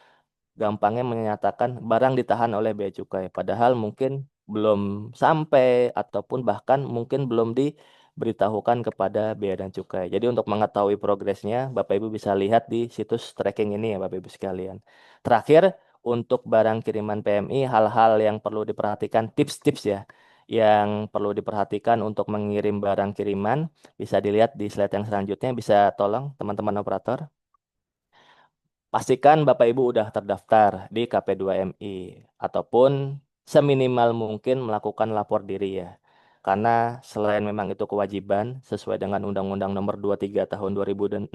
gampangnya menyatakan barang ditahan oleh bea cukai. Padahal mungkin belum sampai ataupun bahkan mungkin belum diberitahukan kepada bea dan cukai. Jadi untuk mengetahui progresnya, Bapak Ibu bisa lihat di situs tracking ini ya Bapak Ibu sekalian. Terakhir, untuk barang kiriman PMI, hal-hal yang perlu diperhatikan, tips-tips ya, yang perlu diperhatikan untuk mengirim barang kiriman, bisa dilihat di slide yang selanjutnya, bisa tolong teman-teman operator. Pastikan Bapak Ibu udah terdaftar di KP2MI ataupun seminimal mungkin melakukan lapor diri ya. Karena selain memang itu kewajiban sesuai dengan Undang-Undang Nomor 23 Tahun 2006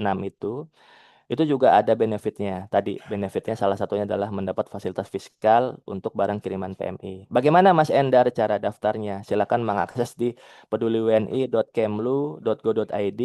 itu juga ada benefitnya. Tadi benefitnya salah satunya adalah mendapat fasilitas fiskal untuk barang kiriman PMI. Bagaimana Mas Endar cara daftarnya? Silakan mengakses di peduliwni.kemlu.go.id.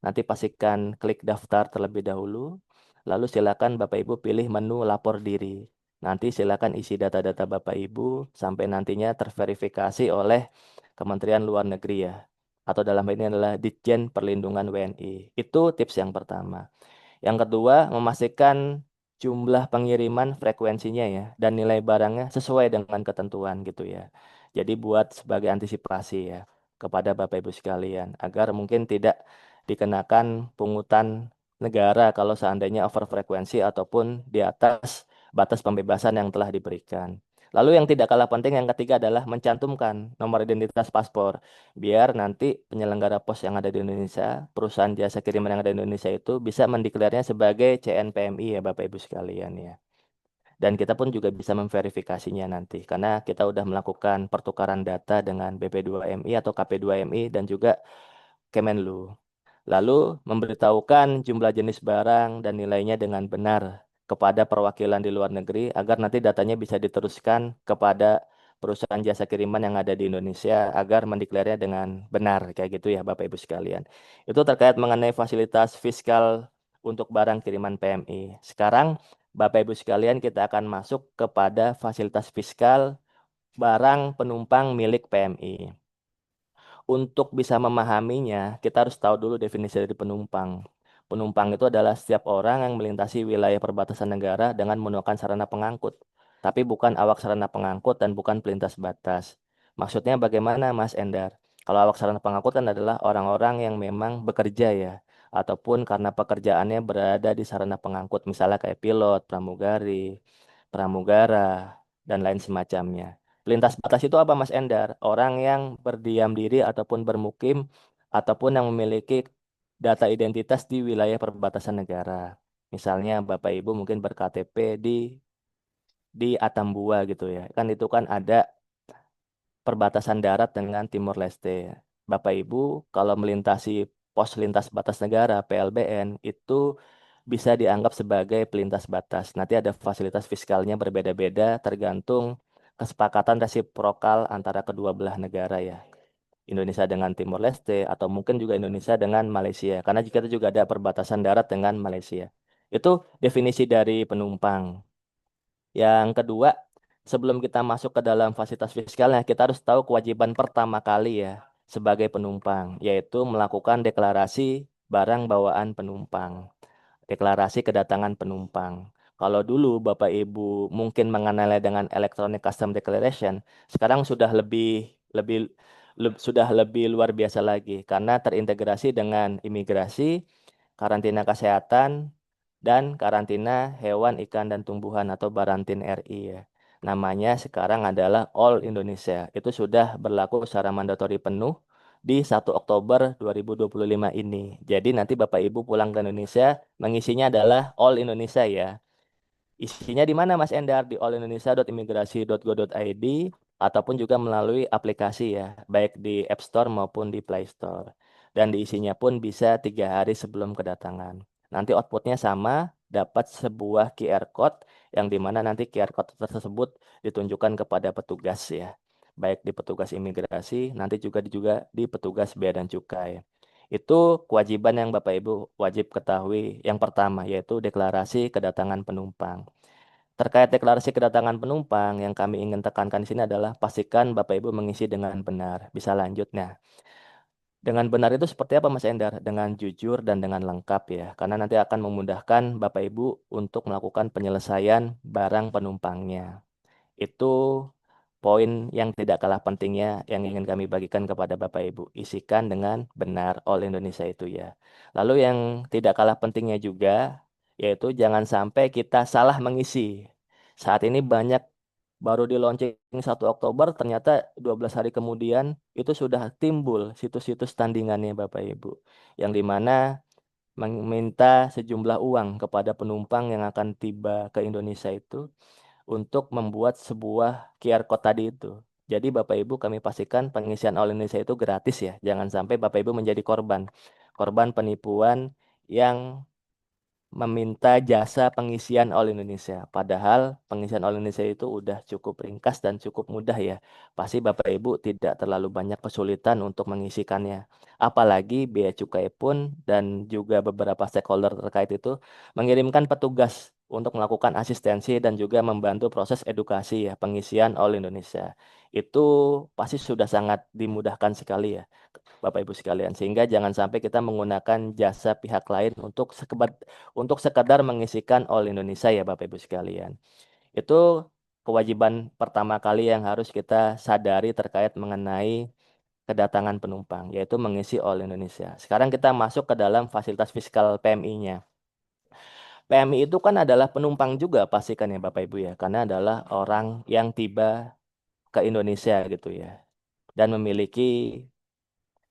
Nanti pastikan klik daftar terlebih dahulu. Lalu silakan Bapak Ibu pilih menu lapor diri. Nanti silakan isi data-data Bapak Ibu sampai nantinya terverifikasi oleh Kementerian Luar Negeri ya. Atau dalam hal ini adalah Ditjen Perlindungan WNI. Itu tips yang pertama. Yang kedua, memastikan jumlah pengiriman frekuensinya ya dan nilai barangnya sesuai dengan ketentuan gitu ya. Jadi buat sebagai antisipasi ya kepada Bapak Ibu sekalian agar mungkin tidak dikenakan pungutan negara kalau seandainya over frekuensi ataupun di atas batas pembebasan yang telah diberikan. Lalu yang tidak kalah penting yang ketiga adalah mencantumkan nomor identitas paspor. Biar nanti penyelenggara pos yang ada di Indonesia, perusahaan jasa kiriman yang ada di Indonesia itu bisa mendeklarasinya sebagai CNPMI ya Bapak Ibu sekalian ya. Dan kita pun juga bisa memverifikasinya nanti karena kita udah melakukan pertukaran data dengan BP2MI atau KP2MI dan juga Kemenlu. Lalu memberitahukan jumlah jenis barang dan nilainya dengan benar kepada perwakilan di luar negeri agar nanti datanya bisa diteruskan kepada perusahaan jasa kiriman yang ada di Indonesia agar mendeklarasinya dengan benar kayak gitu ya Bapak Ibu sekalian. Itu terkait mengenai fasilitas fiskal untuk barang kiriman PMI. Sekarang Bapak Ibu sekalian kita akan masuk kepada fasilitas fiskal barang penumpang milik PMI. Untuk bisa memahaminya, kita harus tahu dulu definisi dari penumpang. Penumpang itu adalah setiap orang yang melintasi wilayah perbatasan negara dengan menggunakan sarana pengangkut, tapi bukan awak sarana pengangkut dan bukan pelintas batas. Maksudnya bagaimana, Mas Endar? Kalau awak sarana pengangkut kan adalah orang-orang yang memang bekerja ya, ataupun karena pekerjaannya berada di sarana pengangkut, misalnya kayak pilot, pramugari, pramugara, dan lain semacamnya. Pelintas batas itu apa Mas Endar? Orang yang berdiam diri ataupun bermukim ataupun yang memiliki data identitas di wilayah perbatasan negara. Misalnya Bapak Ibu mungkin ber-KTP di Atambua gitu ya. Kan itu kan ada perbatasan darat dengan Timor Leste. Bapak Ibu kalau melintasi pos lintas batas negara PLBN itu bisa dianggap sebagai pelintas batas. Nanti ada fasilitas fiskalnya berbeda-beda tergantung kesepakatan resiprokal antara kedua belah negara ya. Indonesia dengan Timor Leste atau mungkin juga Indonesia dengan Malaysia. Karena jika itu juga ada perbatasan darat dengan Malaysia. Itu definisi dari penumpang. Yang kedua, sebelum kita masuk ke dalam fasilitas fiskalnya, kita harus tahu kewajiban pertama kali ya sebagai penumpang, yaitu melakukan deklarasi barang bawaan penumpang, deklarasi kedatangan penumpang. Kalau dulu Bapak Ibu mungkin mengenalnya dengan Electronic Custom Declaration, sekarang sudah lebih sudah lebih luar biasa lagi karena terintegrasi dengan imigrasi, karantina kesehatan, dan karantina hewan, ikan, dan tumbuhan atau Barantin RI ya. Namanya sekarang adalah All Indonesia. Itu sudah berlaku secara mandatori penuh di 1 Oktober 2025 ini. Jadi nanti Bapak Ibu pulang ke Indonesia mengisinya adalah All Indonesia ya. Isinya di mana Mas Endar? Di allindonesia.imigrasi.go.id ataupun juga melalui aplikasi ya, baik di App Store maupun di Play Store. Dan diisinya pun bisa 3 hari sebelum kedatangan. Nanti outputnya sama, dapat sebuah QR Code yang dimana nanti QR Code tersebut ditunjukkan kepada petugas ya. Baik di petugas imigrasi, nanti juga di petugas bea dan cukai. Itu kewajiban yang Bapak Ibu wajib ketahui. Yang pertama yaitu deklarasi kedatangan penumpang. Terkait deklarasi kedatangan penumpang, yang kami ingin tekankan di sini adalah pastikan Bapak Ibu mengisi dengan benar. Bisa lanjut. Nah, dengan benar itu seperti apa Mas Endar? Dengan jujur dan dengan lengkap ya. Karena nanti akan memudahkan Bapak Ibu untuk melakukan penyelesaian barang penumpangnya. Itu poin yang tidak kalah pentingnya yang ingin kami bagikan kepada Bapak Ibu. Isikan dengan benar All Indonesia itu ya. Lalu yang tidak kalah pentingnya juga, yaitu jangan sampai kita salah mengisi. Saat ini banyak baru di launching 1 Oktober, ternyata 12 hari kemudian itu sudah timbul situs-situs tandingannya Bapak Ibu. Yang dimana meminta sejumlah uang kepada penumpang yang akan tiba ke Indonesia itu untuk membuat sebuah QR code tadi itu. Jadi Bapak Ibu kami pastikan pengisian All Indonesia itu gratis ya. Jangan sampai Bapak Ibu menjadi korban. Korban penipuan yang meminta jasa pengisian All Indonesia. Padahal pengisian All Indonesia itu udah cukup ringkas dan cukup mudah ya. Pasti Bapak Ibu tidak terlalu banyak kesulitan untuk mengisikannya. Apalagi bea cukai pun dan juga beberapa stakeholder terkait itu mengirimkan petugas untuk melakukan asistensi dan juga membantu proses edukasi ya pengisian All Indonesia. Itu pasti sudah sangat dimudahkan sekali ya. Bapak Ibu sekalian. Sehingga jangan sampai kita menggunakan jasa pihak lain untuk sekadar mengisikan All Indonesia ya Bapak Ibu sekalian. Itu kewajiban pertama kali yang harus kita sadari terkait mengenai kedatangan penumpang, yaitu mengisi All Indonesia. Sekarang kita masuk ke dalam fasilitas fiskal PMI-nya. PMI itu kan adalah penumpang juga pasti kan ya Bapak Ibu ya, karena adalah orang yang tiba ke Indonesia gitu ya dan memiliki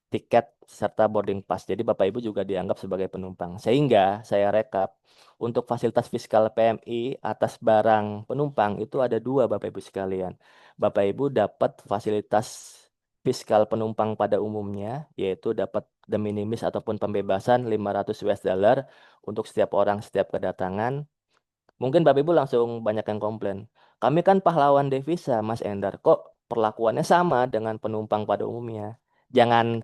tiket serta boarding pass. Jadi Bapak Ibu juga dianggap sebagai penumpang. Sehingga saya rekap untuk fasilitas fiskal PMI atas barang penumpang itu ada dua Bapak Ibu sekalian. Bapak Ibu dapat fasilitas fiskal penumpang pada umumnya, yaitu dapat de minimis ataupun pembebasan 500 US dollar untuk setiap orang setiap kedatangan. Mungkin Bapak Ibu langsung banyak yang komplain. Kami kan pahlawan devisa, Mas Endar. Kok perlakuannya sama dengan penumpang pada umumnya? Jangan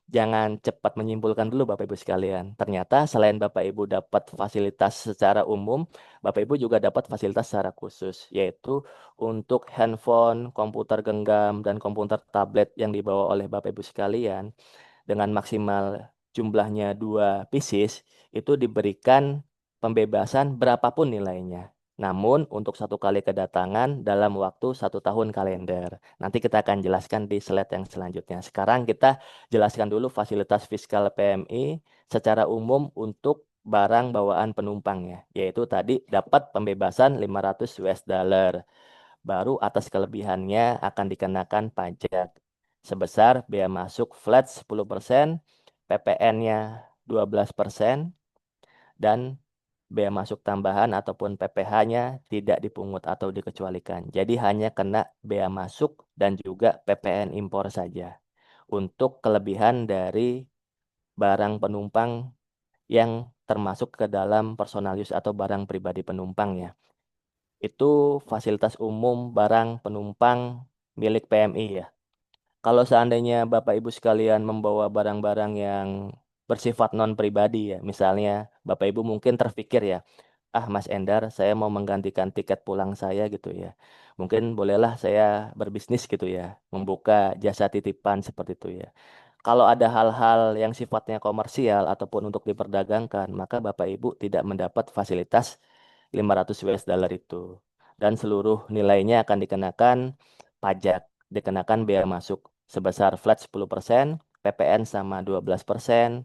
Jangan cepat menyimpulkan dulu Bapak Ibu sekalian. Ternyata selain Bapak Ibu dapat fasilitas secara umum, Bapak Ibu juga dapat fasilitas secara khusus, yaitu untuk handphone, komputer genggam, dan komputer tablet yang dibawa oleh Bapak Ibu sekalian dengan maksimal jumlahnya 2 pieces, itu diberikan pembebasan berapapun nilainya. Namun untuk satu kali kedatangan dalam waktu 1 tahun kalender. Nanti kita akan jelaskan di slide yang selanjutnya. Sekarang kita jelaskan dulu fasilitas fiskal PMI secara umum untuk barang bawaan penumpangnya, yaitu tadi dapat pembebasan 500 US dollar. Baru atas kelebihannya akan dikenakan pajak sebesar bea masuk flat 10%, PPN-nya 12%, dan bea masuk tambahan ataupun PPh-nya tidak dipungut atau dikecualikan. Jadi hanya kena bea masuk dan juga PPN impor saja. Untuk kelebihan dari barang penumpang yang termasuk ke dalam personal use atau barang pribadi penumpang ya. Itu fasilitas umum barang penumpang milik PMI ya. Kalau seandainya Bapak Ibu sekalian membawa barang-barang yang bersifat non pribadi ya, misalnya Bapak Ibu mungkin terpikir ya, ah Mas Endar, saya mau menggantikan tiket pulang saya gitu ya. Mungkin bolehlah saya berbisnis gitu ya, membuka jasa titipan seperti itu ya. Kalau ada hal-hal yang sifatnya komersial ataupun untuk diperdagangkan, maka Bapak Ibu tidak mendapat fasilitas 500 US dollar itu. Dan seluruh nilainya akan dikenakan pajak, dikenakan bea masuk sebesar flat 10%, PPN sama 12%.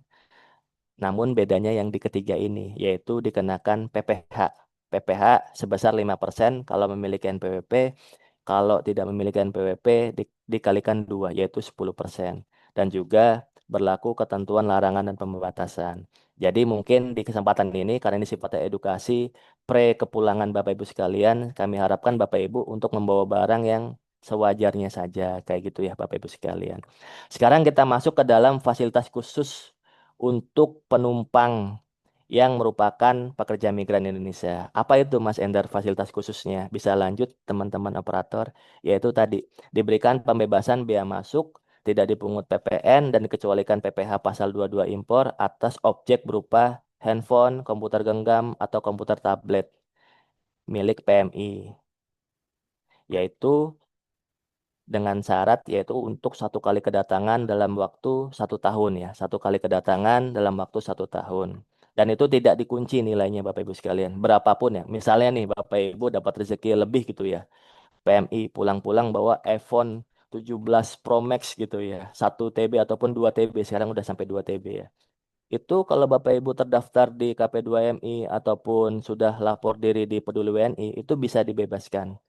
Namun bedanya yang di ketiga ini, yaitu dikenakan PPh. PPh sebesar 5% kalau memiliki NPWP, kalau tidak memiliki NPWP dikalikan 2, yaitu 10%. Dan juga berlaku ketentuan larangan dan pembatasan. Jadi mungkin di kesempatan ini, karena ini sifatnya edukasi, kepulangan Bapak Ibu sekalian, kami harapkan Bapak Ibu untuk membawa barang yang sewajarnya saja, kayak gitu ya Bapak Ibu sekalian. Sekarang kita masuk ke dalam fasilitas khusus untuk penumpang yang merupakan pekerja migran Indonesia. Apa itu Mas Endar fasilitas khususnya? Bisa lanjut teman-teman operator, yaitu tadi diberikan pembebasan bea masuk, tidak dipungut PPN dan dikecualikan PPh pasal 22 impor atas objek berupa handphone, komputer genggam atau komputer tablet milik PMI, yaitu dengan syarat yaitu untuk satu kali kedatangan dalam waktu 1 tahun ya, satu kali kedatangan dalam waktu 1 tahun. Dan itu tidak dikunci nilainya Bapak Ibu sekalian, berapapun ya. Misalnya nih Bapak Ibu dapat rezeki lebih gitu ya, PMI pulang-pulang bawa iPhone 17 Pro Max gitu ya, 1 TB ataupun 2 TB, sekarang udah sampai 2 TB ya. Itu kalau Bapak Ibu terdaftar di KP2MI ataupun sudah lapor diri di Peduli WNI, itu bisa dibebaskan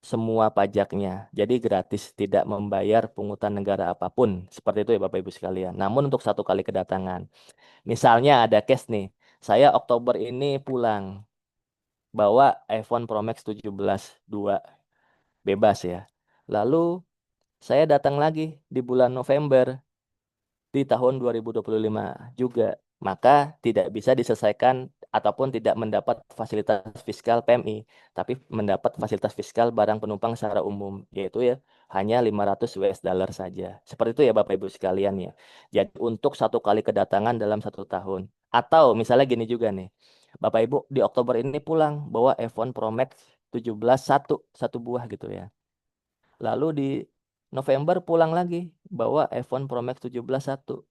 semua pajaknya. Jadi gratis, tidak membayar pungutan negara apapun. Seperti itu ya Bapak Ibu sekalian. Namun untuk satu kali kedatangan. Misalnya ada case nih, saya Oktober ini pulang, bawa iPhone Pro Max 17 2 bebas ya. Lalu saya datang lagi di bulan November di tahun 2025 juga, maka tidak bisa diselesaikan ataupun tidak mendapat fasilitas fiskal PMI, tapi mendapat fasilitas fiskal barang penumpang secara umum, yaitu ya hanya 500 US dollar saja. Seperti itu ya Bapak Ibu sekalian ya. Jadi untuk satu kali kedatangan dalam 1 tahun. Atau misalnya gini juga nih, Bapak Ibu di Oktober ini pulang bawa iPhone Pro Max 17 satu buah gitu ya. Lalu di November pulang lagi bawa iPhone Pro Max 17 satu.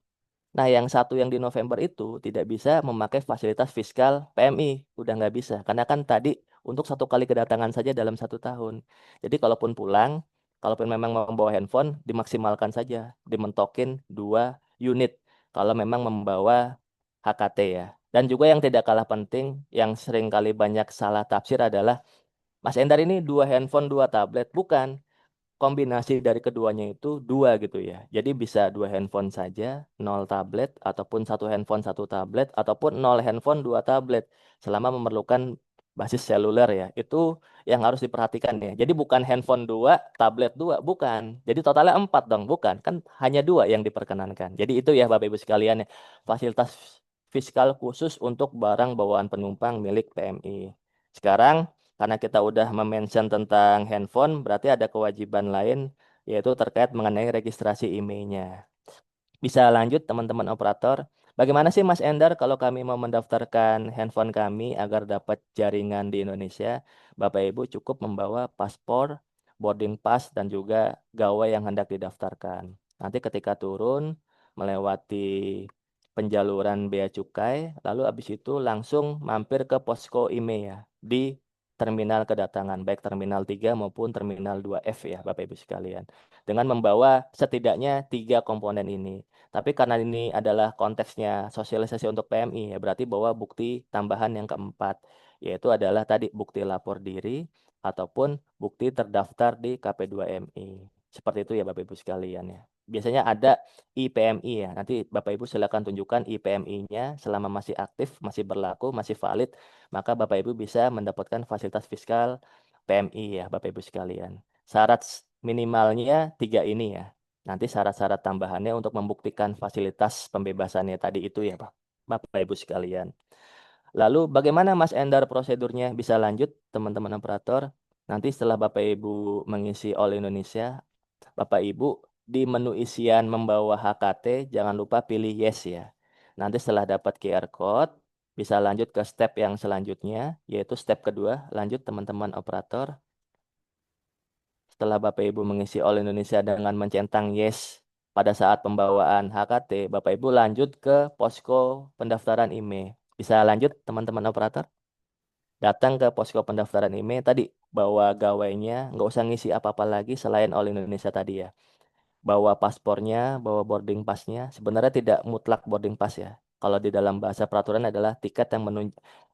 Nah, yang satu yang di November itu tidak bisa memakai fasilitas fiskal PMI, udah nggak bisa. Karena kan tadi untuk satu kali kedatangan saja dalam 1 tahun. Jadi kalaupun pulang, kalaupun memang membawa handphone, dimaksimalkan saja, dimentokin 2 unit. Kalau memang membawa HKT ya. Dan juga yang tidak kalah penting, yang sering kali banyak salah tafsir adalah Mas Endar ini dua handphone, dua tablet. Bukan, kombinasi dari keduanya itu dua gitu ya. Jadi bisa dua handphone saja, nol tablet, ataupun satu handphone, satu tablet, ataupun nol handphone, dua tablet. Selama memerlukan basis seluler ya. Itu yang harus diperhatikan ya. Jadi bukan handphone dua, tablet dua, bukan. Jadi totalnya empat dong, bukan. Kan hanya dua yang diperkenankan. Jadi itu ya Bapak Ibu sekalian ya. Fasilitas fiskal khusus untuk barang bawaan penumpang milik PMI. Sekarang karena kita udah mention tentang handphone, berarti ada kewajiban lain yaitu terkait mengenai registrasi IMEI-nya. Bisa lanjut teman-teman operator. Bagaimana sih Mas Endar kalau kami mau mendaftarkan handphone kami agar dapat jaringan di Indonesia? Bapak Ibu cukup membawa paspor, boarding pass, dan juga gawai yang hendak didaftarkan. Nanti ketika turun, melewati penjaluran bea cukai, lalu habis itu langsung mampir ke posko IMEI ya, di terminal kedatangan, baik terminal 3 maupun terminal 2F ya Bapak Ibu sekalian. Dengan membawa setidaknya tiga komponen ini. Tapi karena ini adalah konteksnya sosialisasi untuk PMI, ya berarti bawa bukti tambahan yang keempat, yaitu adalah tadi bukti lapor diri ataupun bukti terdaftar di KP2MI. Seperti itu ya Bapak Ibu sekalian ya. Biasanya ada IPMI ya. Nanti Bapak Ibu silakan tunjukkan IPMI-nya selama masih aktif, masih berlaku, masih valid, maka Bapak Ibu bisa mendapatkan fasilitas fiskal PMI ya Bapak Ibu sekalian. Syarat minimalnya tiga ini ya. Nanti syarat-syarat tambahannya untuk membuktikan fasilitas pembebasannya tadi itu ya Pak. Bapak Ibu sekalian. Lalu bagaimana Mas Endar prosedurnya? Bisa lanjut teman-teman operator. Nanti setelah Bapak Ibu mengisi All Indonesia, Bapak Ibu di menu isian membawa HKT jangan lupa pilih yes ya. Nanti setelah dapat QR code, bisa lanjut ke step yang selanjutnya, yaitu step kedua. Lanjut teman-teman operator. Setelah Bapak Ibu mengisi All Indonesia dengan mencentang yes pada saat pembawaan HKT, Bapak Ibu lanjut ke posko pendaftaran IMEI. Bisa lanjut teman-teman operator? Datang ke posko pendaftaran IMEI tadi, bawa gawainya, nggak usah ngisi apa-apa lagi selain All Indonesia tadi ya. Bawa paspornya, bawa boarding passnya. Sebenarnya tidak mutlak boarding pass ya. Kalau di dalam bahasa peraturan adalah tiket yang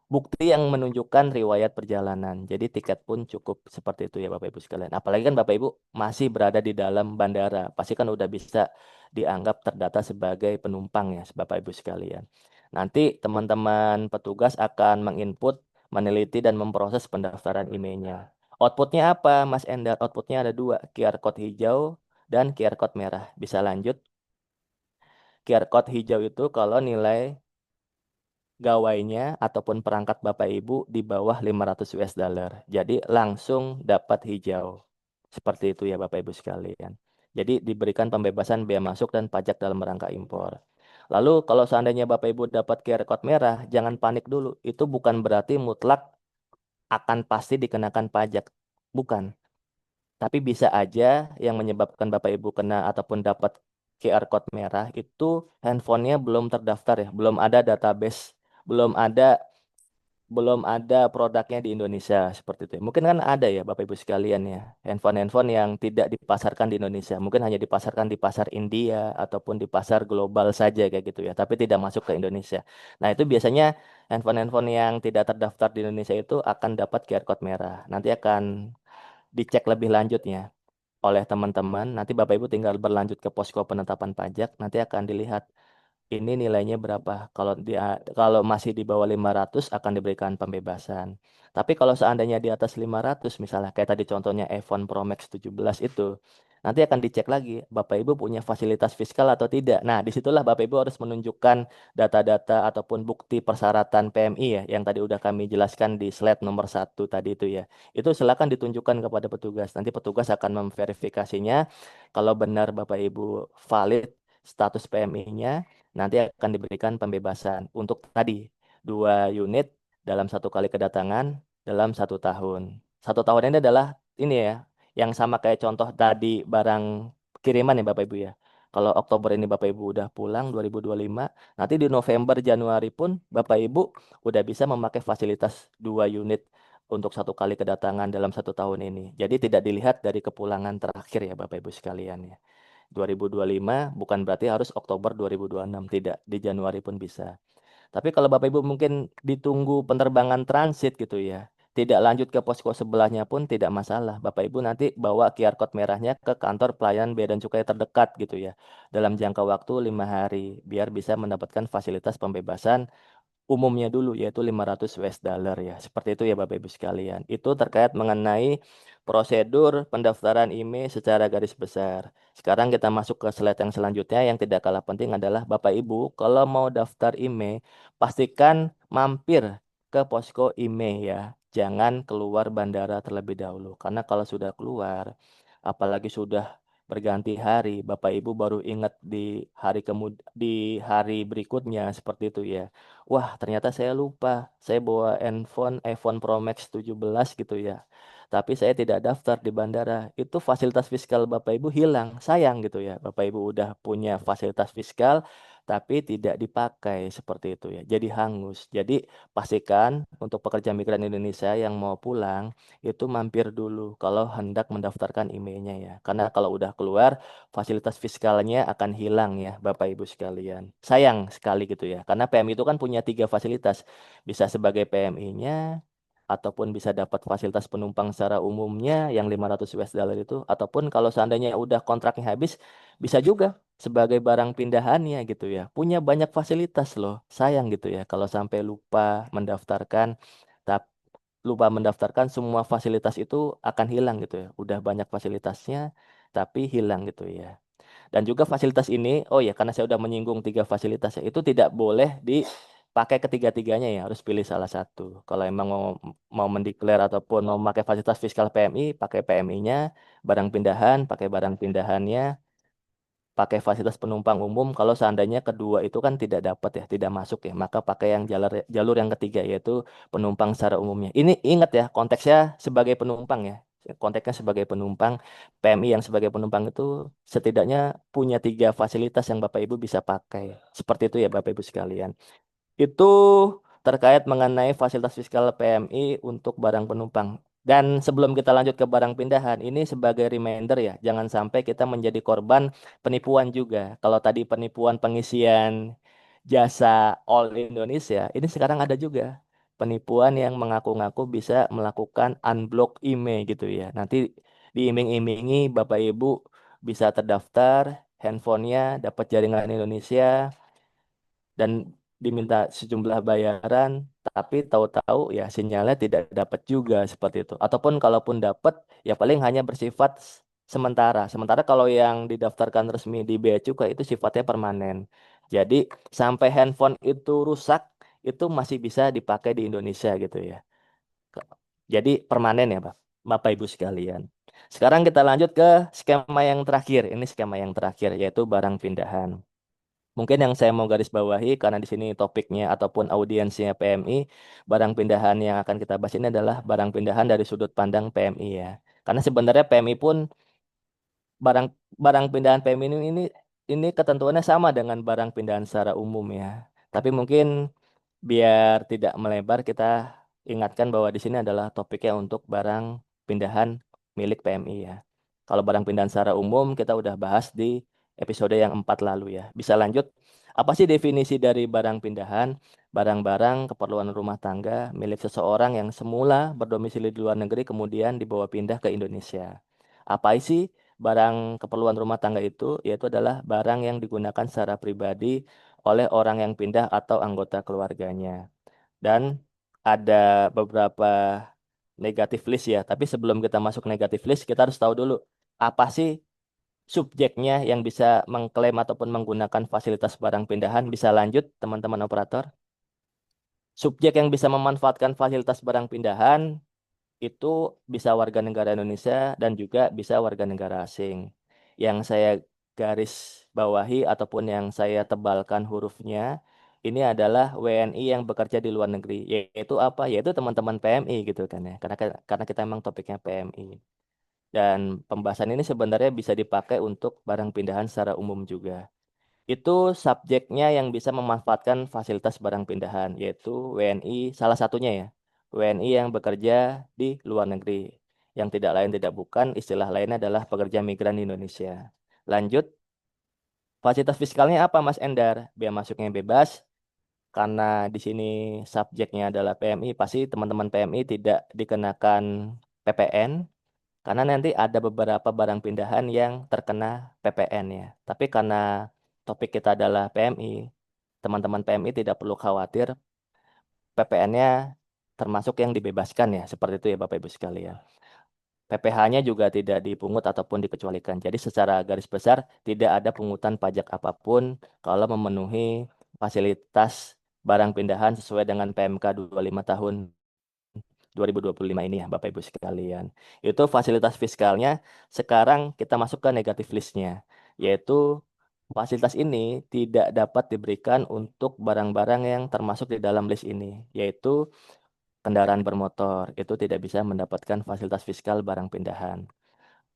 bukti yang menunjukkan riwayat perjalanan. Jadi tiket pun cukup seperti itu ya Bapak Ibu sekalian. Apalagi kan Bapak Ibu masih berada di dalam bandara, pasti kan udah bisa dianggap terdata sebagai penumpang ya Bapak Ibu sekalian. Nanti teman-teman petugas akan menginput, meneliti dan memproses pendaftaran IMEI-nya. Outputnya apa, Mas Endar? Outputnya ada dua, QR code hijau dan QR code merah. Bisa lanjut. QR code hijau itu kalau nilai gawainya ataupun perangkat Bapak Ibu di bawah 500 US dollar. Jadi langsung dapat hijau. Seperti itu ya Bapak Ibu sekalian. Jadi diberikan pembebasan bea masuk dan pajak dalam rangka impor. Lalu kalau seandainya Bapak Ibu dapat QR code merah, jangan panik dulu. Itu bukan berarti mutlak akan pasti dikenakan pajak. Bukan. Tapi bisa aja yang menyebabkan Bapak Ibu kena ataupun dapat QR code merah itu handphonenya belum terdaftar ya, belum ada database, belum ada belum ada produknya di Indonesia seperti itu. Mungkin kan ada ya Bapak Ibu sekalian ya, handphone-handphone yang tidak dipasarkan di Indonesia, mungkin hanya dipasarkan di pasar India ataupun di pasar global saja kayak gitu ya, tapi tidak masuk ke Indonesia. Nah, itu biasanya handphone-handphone yang tidak terdaftar di Indonesia itu akan dapat QR code merah. Nanti akan dicek lebih lanjutnya oleh teman-teman. Nanti Bapak Ibu tinggal berlanjut ke posko penetapan pajak, nanti akan dilihat ini nilainya berapa. Kalau masih di bawah 500 akan diberikan pembebasan. Tapi kalau seandainya di atas 500 misalnya kayak tadi contohnya iPhone Pro Max 17 itu, nanti akan dicek lagi Bapak Ibu punya fasilitas fiskal atau tidak. Nah, disitulah Bapak Ibu harus menunjukkan data-data ataupun bukti persyaratan PMI ya yang tadi udah kami jelaskan di slide nomor satu tadi itu ya. Itu silakan ditunjukkan kepada petugas. Nanti petugas akan memverifikasinya. Kalau benar Bapak Ibu valid status PMI-nya, nanti akan diberikan pembebasan untuk tadi 2 unit dalam satu kali kedatangan dalam 1 tahun. 1 tahun ini adalah ini ya, yang sama kayak contoh tadi barang kiriman ya Bapak Ibu ya. Kalau Oktober ini Bapak Ibu udah pulang 2025, nanti di November Januari pun Bapak Ibu udah bisa memakai fasilitas 2 unit untuk satu kali kedatangan dalam 1 tahun ini. Jadi tidak dilihat dari kepulangan terakhir ya Bapak Ibu sekalian ya. 2025 bukan berarti harus Oktober 2026, tidak, di Januari pun bisa. Tapi kalau Bapak Ibu mungkin ditunggu penerbangan transit gitu ya, tidak lanjut ke posko sebelahnya pun tidak masalah. Bapak Ibu nanti bawa QR code merahnya ke kantor pelayanan bea dan cukai terdekat gitu ya, dalam jangka waktu 5 hari, biar bisa mendapatkan fasilitas pembebasan umumnya dulu yaitu 500 US dollar ya. Seperti itu ya Bapak Ibu sekalian. Itu terkait mengenai prosedur pendaftaran IMEI secara garis besar. Sekarang kita masuk ke slide yang selanjutnya yang tidak kalah penting adalah Bapak Ibu kalau mau daftar IMEI pastikan mampir ke posko IMEI ya. Jangan keluar bandara terlebih dahulu karena kalau sudah keluar apalagi sudah berganti hari, Bapak Ibu baru ingat di hari berikutnya seperti itu ya. Wah, ternyata saya lupa. Saya bawa iPhone Pro Max 17 gitu ya. Tapi saya tidak daftar di bandara. Itu fasilitas fiskal Bapak Ibu hilang. Sayang gitu ya. Bapak Ibu udah punya fasilitas fiskal tapi tidak dipakai seperti itu ya. Jadi hangus. Jadi pastikan untuk pekerja migran Indonesia yang mau pulang itu mampir dulu kalau hendak mendaftarkan emailnya ya. Karena kalau udah keluar fasilitas fiskalnya akan hilang ya Bapak Ibu sekalian. Sayang sekali gitu ya. Karena PMI itu kan punya 3 fasilitas. Bisa sebagai PMI-nya ataupun bisa dapat fasilitas penumpang secara umumnya yang 500 US dollar itu ataupun kalau seandainya udah kontraknya habis bisa juga sebagai barang pindahannya gitu ya. Punya banyak fasilitas loh. Sayang gitu ya kalau sampai mendaftarkan tap- lupa mendaftarkan semua fasilitas itu akan hilang gitu ya. Udah banyak fasilitasnya tapi hilang gitu ya. Dan juga fasilitas ini, oh ya karena saya udah menyinggung 3 fasilitas ya, itu tidak boleh dipakai ketiga-tiganya ya, harus pilih salah satu. Kalau emang mau mendeklar ataupun mau memakai fasilitas fiskal PMI, pakai PMI-nya, barang pindahan, pakai barang pindahannya, pakai fasilitas penumpang umum. Kalau seandainya kedua itu kan tidak dapat ya, tidak masuk ya, maka pakai yang jalur jalur yang ketiga yaitu penumpang secara umumnya. Ini ingat ya, konteksnya sebagai penumpang ya. Konteksnya sebagai penumpang, PMI yang sebagai penumpang itu setidaknya punya 3 fasilitas yang Bapak Ibu bisa pakai. Seperti itu ya Bapak Ibu sekalian. Itu terkait mengenai fasilitas fiskal PMI untuk barang penumpang. Dan sebelum kita lanjut ke barang pindahan, ini sebagai reminder ya, jangan sampai kita menjadi korban penipuan juga. Kalau tadi penipuan pengisian jasa All Indonesia, ini sekarang ada juga penipuan yang mengaku-ngaku bisa melakukan unblock email gitu ya. Nanti diiming-imingi Bapak Ibu bisa terdaftar, handphonenya dapat jaringan Indonesia, dan diminta sejumlah bayaran, tapi tahu-tahu ya sinyalnya tidak dapat juga seperti itu. Ataupun kalaupun dapat, ya paling hanya bersifat sementara. Sementara kalau yang didaftarkan resmi di Bea Cukai itu sifatnya permanen. Jadi sampai handphone itu rusak, itu masih bisa dipakai di Indonesia gitu ya. Ke- Jadi permanen ya, Pak. Bapak Ibu sekalian. Sekarang kita lanjut ke skema yang terakhir. Ini skema yang terakhir yaitu barang pindahan. Mungkin yang saya mau garis bawahi karena di sini topiknya ataupun audiensnya PMI, barang pindahan yang akan kita bahas ini adalah barang pindahan dari sudut pandang PMI ya. Karena sebenarnya PMI pun barang barang pindahan PMI ini ketentuannya sama dengan barang pindahan secara umum ya. Tapi mungkin biar tidak melebar kita ingatkan bahwa di sini adalah topiknya untuk barang pindahan milik PMI ya. Kalau barang pindahan secara umum kita udah bahas di episode yang 4 lalu ya. Bisa lanjut. Apa sih definisi dari barang pindahan? Barang-barang keperluan rumah tangga milik seseorang yang semula berdomisili di luar negeri kemudian dibawa pindah ke Indonesia. Apa sih barang keperluan rumah tangga itu? Yaitu adalah barang yang digunakan secara pribadi oleh orang yang pindah atau anggota keluarganya. Dan ada beberapa negatif list ya. Tapi sebelum kita masuk negatif list, kita harus tahu dulu apa sih subjeknya yang bisa mengklaim ataupun menggunakan fasilitas barang pindahan. Bisa lanjut, teman-teman operator. Subjek yang bisa memanfaatkan fasilitas barang pindahan itu bisa warga negara Indonesia dan juga bisa warga negara asing. Yang saya garis bawahi ataupun yang saya tebalkan hurufnya ini adalah WNI yang bekerja di luar negeri. Yaitu apa? Yaitu teman-teman PMI gitu kan ya. Karena kita memang topiknya PMI. Dan pembahasan ini sebenarnya bisa dipakai untuk barang pindahan secara umum juga. Itu subjeknya yang bisa memanfaatkan fasilitas barang pindahan, yaitu WNI salah satunya ya. WNI yang bekerja di luar negeri. Yang tidak lain tidak bukan, istilah lainnya adalah pekerja migran di Indonesia. Lanjut, fasilitas fiskalnya apa Mas Endar? Biaya masuknya bebas, karena di sini subjeknya adalah PMI, pasti teman-teman PMI tidak dikenakan PPN, karena nanti ada beberapa barang pindahan yang terkena PPN ya. Tapi karena topik kita adalah PMI, teman-teman PMI tidak perlu khawatir, PPN-nya termasuk yang dibebaskan ya, seperti itu ya Bapak Ibu sekalian. PPh-nya juga tidak dipungut ataupun dikecualikan. Jadi secara garis besar tidak ada pungutan pajak apapun kalau memenuhi fasilitas barang pindahan sesuai dengan PMK 25 tahun 2025 ini ya Bapak Ibu sekalian. Itu fasilitas fiskalnya. Sekarang kita masuk ke negatif list-nya, yaitu fasilitas ini tidak dapat diberikan untuk barang-barang yang termasuk di dalam list ini, yaitu kendaraan bermotor. Itu tidak bisa mendapatkan fasilitas fiskal barang pindahan.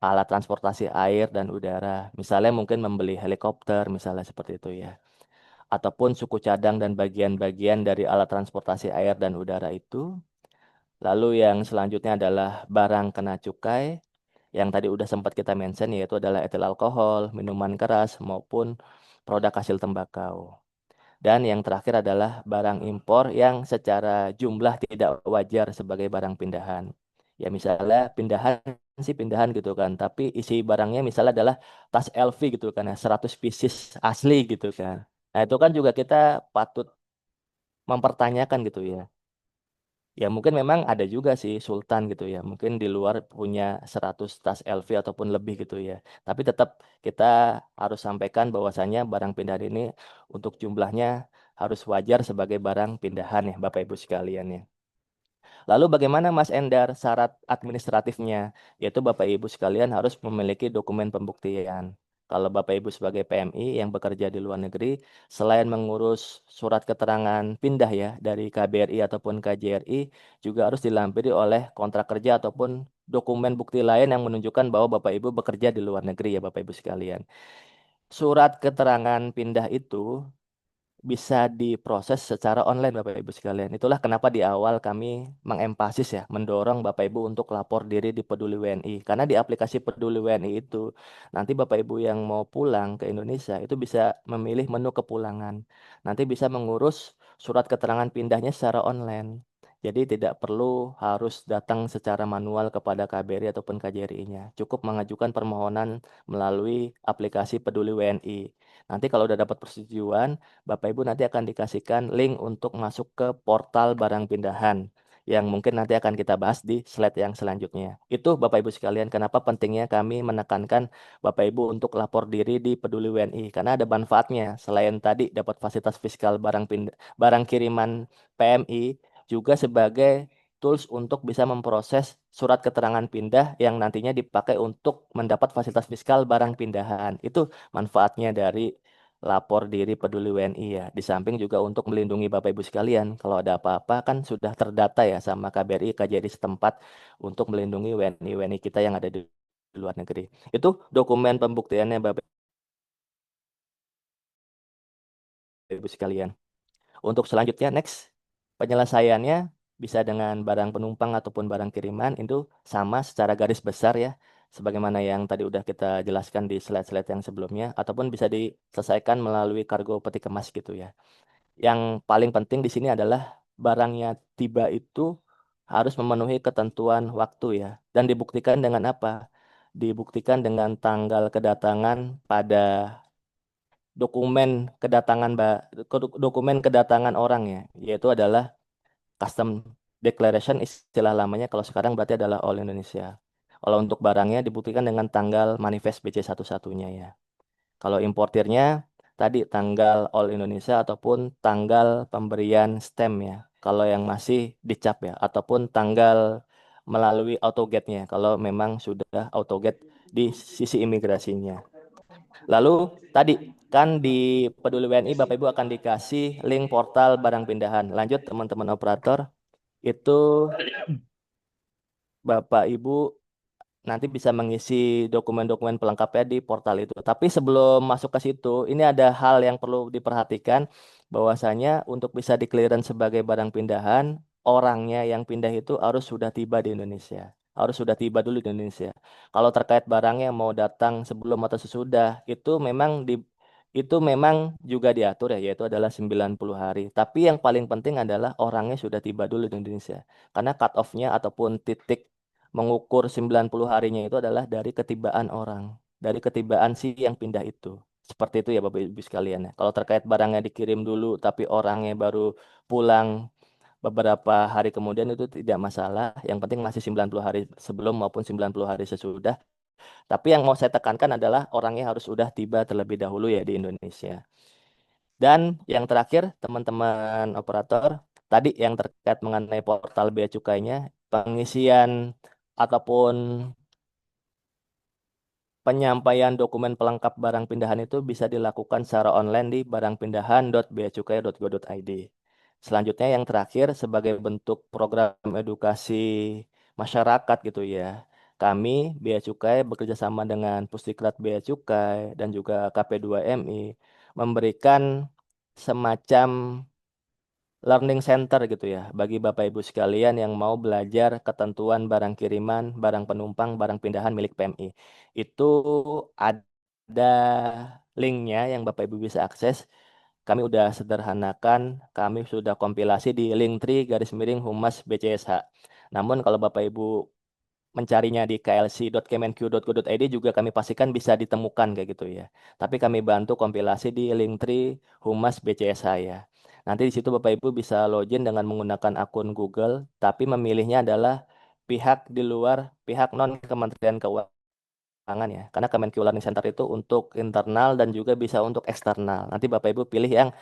Alat transportasi air dan udara, misalnya mungkin membeli helikopter, misalnya seperti itu ya. Ataupun suku cadang dan bagian-bagian dari alat transportasi air dan udara itu. Lalu yang selanjutnya adalah barang kena cukai, yang tadi udah sempat kita mention, yaitu adalah etil alkohol, minuman keras, maupun produk hasil tembakau. Dan yang terakhir adalah barang impor yang secara jumlah tidak wajar sebagai barang pindahan. Ya misalnya pindahan sih pindahan gitu kan, tapi isi barangnya misalnya adalah tas LV gitu kan ya, 100 pieces asli gitu kan. Nah itu kan juga kita patut mempertanyakan gitu ya. Ya mungkin memang ada juga sih Sultan gitu ya. Mungkin di luar punya 100 tas LV ataupun lebih gitu ya. Tapi tetap kita harus sampaikan bahwasannya barang pindahan ini untuk jumlahnya harus wajar sebagai barang pindahan ya Bapak Ibu sekalian ya. Lalu bagaimana Mas Endar syarat administratifnya? Yaitu Bapak Ibu sekalian harus memiliki dokumen pembuktian. Kalau Bapak Ibu sebagai PMI yang bekerja di luar negeri, selain mengurus surat keterangan pindah ya dari KBRI ataupun KJRI, juga harus dilampiri oleh kontrak kerja ataupun dokumen bukti lain yang menunjukkan bahwa Bapak Ibu bekerja di luar negeri ya Bapak Ibu sekalian. Surat keterangan pindah itu bisa diproses secara online Bapak Ibu sekalian. Itulah kenapa di awal kami mengempasis ya, mendorong Bapak Ibu untuk lapor diri di Peduli WNI. Karena di aplikasi Peduli WNI itu, nanti Bapak Ibu yang mau pulang ke Indonesia itu bisa memilih menu kepulangan. Nanti bisa mengurus surat keterangan pindahnya secara online. Jadi tidak perlu harus datang secara manual kepada KBRI ataupun KJRI-nya. Cukup mengajukan permohonan melalui aplikasi Peduli WNI. Nanti kalau udah dapat persetujuan, Bapak Ibu nanti akan dikasihkan link untuk masuk ke portal barang pindahan yang mungkin nanti akan kita bahas di slide yang selanjutnya. Itu Bapak Ibu sekalian, kenapa pentingnya kami menekankan Bapak Ibu untuk lapor diri di Peduli WNI karena ada manfaatnya. Selain tadi dapat fasilitas fiskal barang kiriman PMI juga sebagai tools untuk bisa memproses surat keterangan pindah yang nantinya dipakai untuk mendapat fasilitas fiskal barang pindahan. Itu manfaatnya dari lapor diri Peduli WNI ya. Di samping juga untuk melindungi Bapak Ibu sekalian. Kalau ada apa-apa kan sudah terdata ya sama KBRI, KJRI setempat untuk melindungi WNI-WNI kita yang ada di luar negeri. Itu dokumen pembuktiannya Bapak Ibu sekalian. Untuk selanjutnya next, penyelesaiannya bisa dengan barang penumpang ataupun barang kiriman itu sama secara garis besar ya. Sebagaimana yang tadi udah kita jelaskan di slide-slide yang sebelumnya ataupun bisa diselesaikan melalui kargo peti kemas gitu ya. Yang paling penting di sini adalah barangnya tiba itu harus memenuhi ketentuan waktu ya. Dan dibuktikan dengan apa? Dibuktikan dengan tanggal kedatangan pada dokumen dokumen kedatangan orang ya, yaitu adalah custom declaration istilah lamanya, kalau sekarang berarti adalah All Indonesia. Kalau untuk barangnya dibuktikan dengan tanggal manifest BC satu-satunya ya. Kalau importirnya tadi tanggal All Indonesia ataupun tanggal pemberian stem ya. Kalau yang masih dicap ya ataupun tanggal melalui autogate-nya kalau memang sudah autogate di sisi imigrasinya. Lalu tadi kan di Peduli WNI Bapak Ibu akan dikasih link portal barang pindahan. Lanjut teman-teman operator, itu Bapak Ibu nanti bisa mengisi dokumen-dokumen pelengkapnya di portal itu. Tapi sebelum masuk ke situ, ini ada hal yang perlu diperhatikan bahwasanya untuk bisa di clearance sebagai barang pindahan, orangnya yang pindah itu harus sudah tiba di Indonesia. Harus sudah tiba dulu di Indonesia. Kalau terkait barangnya mau datang sebelum atau sesudah, itu memang itu memang juga diatur ya, yaitu adalah 90 hari. Tapi yang paling penting adalah orangnya sudah tiba dulu di Indonesia. Karena cut off-nya ataupun titik mengukur 90 harinya itu adalah dari ketibaan orang, dari ketibaan si yang pindah itu. Seperti itu ya Bapak Ibu sekalian ya. Kalau terkait barangnya dikirim dulu tapi orangnya baru pulang beberapa hari kemudian itu tidak masalah. Yang penting masih 90 hari sebelum maupun 90 hari sesudah. Tapi yang mau saya tekankan adalah orangnya harus sudah tiba terlebih dahulu ya di Indonesia. Dan yang terakhir, teman-teman operator, tadi yang terkait mengenai portal Bea Cukainya, pengisian ataupun penyampaian dokumen pelengkap barang pindahan itu bisa dilakukan secara online di barangpindahan.beacukai.go.id. Selanjutnya yang terakhir sebagai bentuk program edukasi masyarakat gitu ya. Kami Bea Cukai bekerja sama dengan Pusdiklat Bea Cukai dan juga KP2MI memberikan semacam learning center gitu ya bagi Bapak Ibu sekalian yang mau belajar ketentuan barang kiriman, barang penumpang, barang pindahan milik PMI. Itu ada linknya yang Bapak Ibu bisa akses. Kami udah sederhanakan, kami sudah kompilasi di Linktree garis miring Humas BCSH. Namun kalau Bapak Ibu mencarinya di klc.kemenq.go.id juga kami pastikan bisa ditemukan kayak gitu ya. Tapi kami bantu kompilasi di Linktree Humas BCS saya. Nanti di situ Bapak Ibu bisa login dengan menggunakan akun Google, tapi memilihnya adalah pihak di luar pihak non Kementerian Keuangan ya. Karena Kemenq Learning Center itu untuk internal dan juga bisa untuk eksternal. Nanti Bapak Ibu pilih yang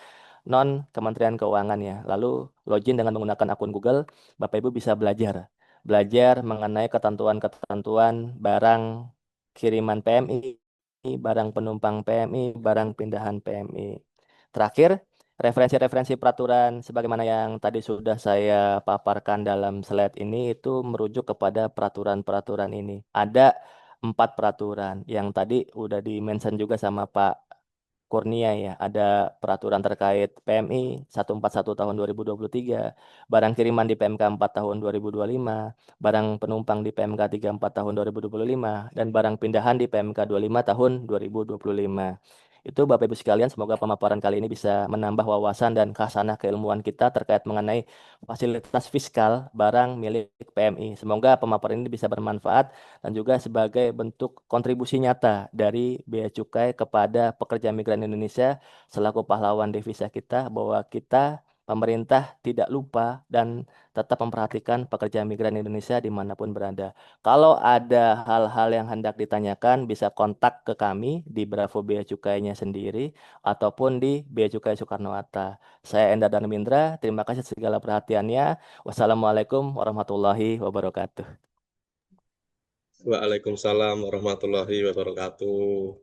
non Kementerian Keuangan ya. Lalu login dengan menggunakan akun Google, Bapak Ibu bisa belajar. Belajar mengenai ketentuan-ketentuan barang kiriman PMI, barang penumpang PMI, barang pindahan PMI. Terakhir, referensi-referensi peraturan sebagaimana yang tadi sudah saya paparkan dalam slide ini itu merujuk kepada peraturan-peraturan ini. Ada 4 peraturan yang tadi udah di-mention juga sama Pak Kurnia ya, ada peraturan terkait PMI 141 tahun 2023, barang kiriman di PMK 4 tahun 2025, barang penumpang di PMK 34 tahun 2025, dan barang pindahan di PMK 25 tahun 2025. Itu Bapak Ibu sekalian, semoga pemaparan kali ini bisa menambah wawasan dan khasanah keilmuan kita terkait mengenai fasilitas fiskal barang milik PMI. Semoga pemaparan ini bisa bermanfaat dan juga sebagai bentuk kontribusi nyata dari Bea Cukai kepada pekerja migran Indonesia selaku pahlawan devisa kita bahwa kita pemerintah tidak lupa dan tetap memperhatikan pekerja migran Indonesia dimanapun berada. Kalau ada hal-hal yang hendak ditanyakan bisa kontak ke kami di Bravo Bea Cukainya sendiri ataupun di Bea Cukai Soekarno-Hatta. Saya Endar Darmindra, terima kasih segala perhatiannya. Wassalamualaikum warahmatullahi wabarakatuh. Waalaikumsalam warahmatullahi wabarakatuh.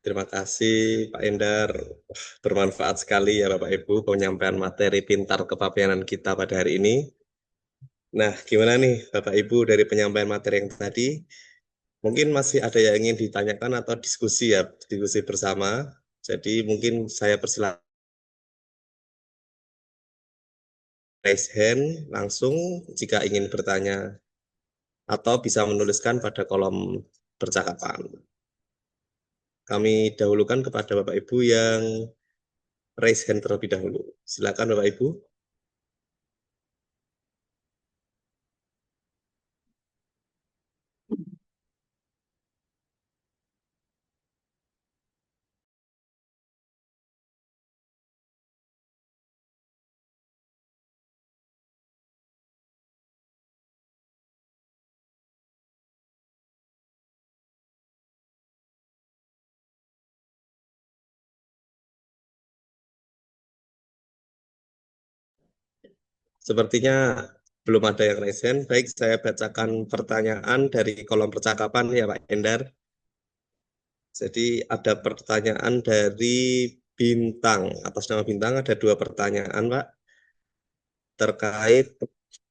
Terima kasih Pak Endar. Wah, bermanfaat sekali ya Bapak Ibu penyampaian materi pintar kepabeanan kita pada hari ini. Nah, gimana nih Bapak Ibu dari penyampaian materi yang tadi? Mungkin masih ada yang ingin ditanyakan atau diskusi ya, diskusi bersama. Jadi mungkin saya persilahkan raise hand langsung jika ingin bertanya atau bisa menuliskan pada kolom percakapan. Kami dahulukan kepada Bapak Ibu yang raise hand terlebih dahulu. Silakan Bapak Ibu. Sepertinya belum ada yang raise hand. Baik, saya bacakan pertanyaan dari kolom percakapan ya Pak Endar. Jadi ada pertanyaan dari Bintang. Atas nama Bintang ada 2 pertanyaan Pak. Terkait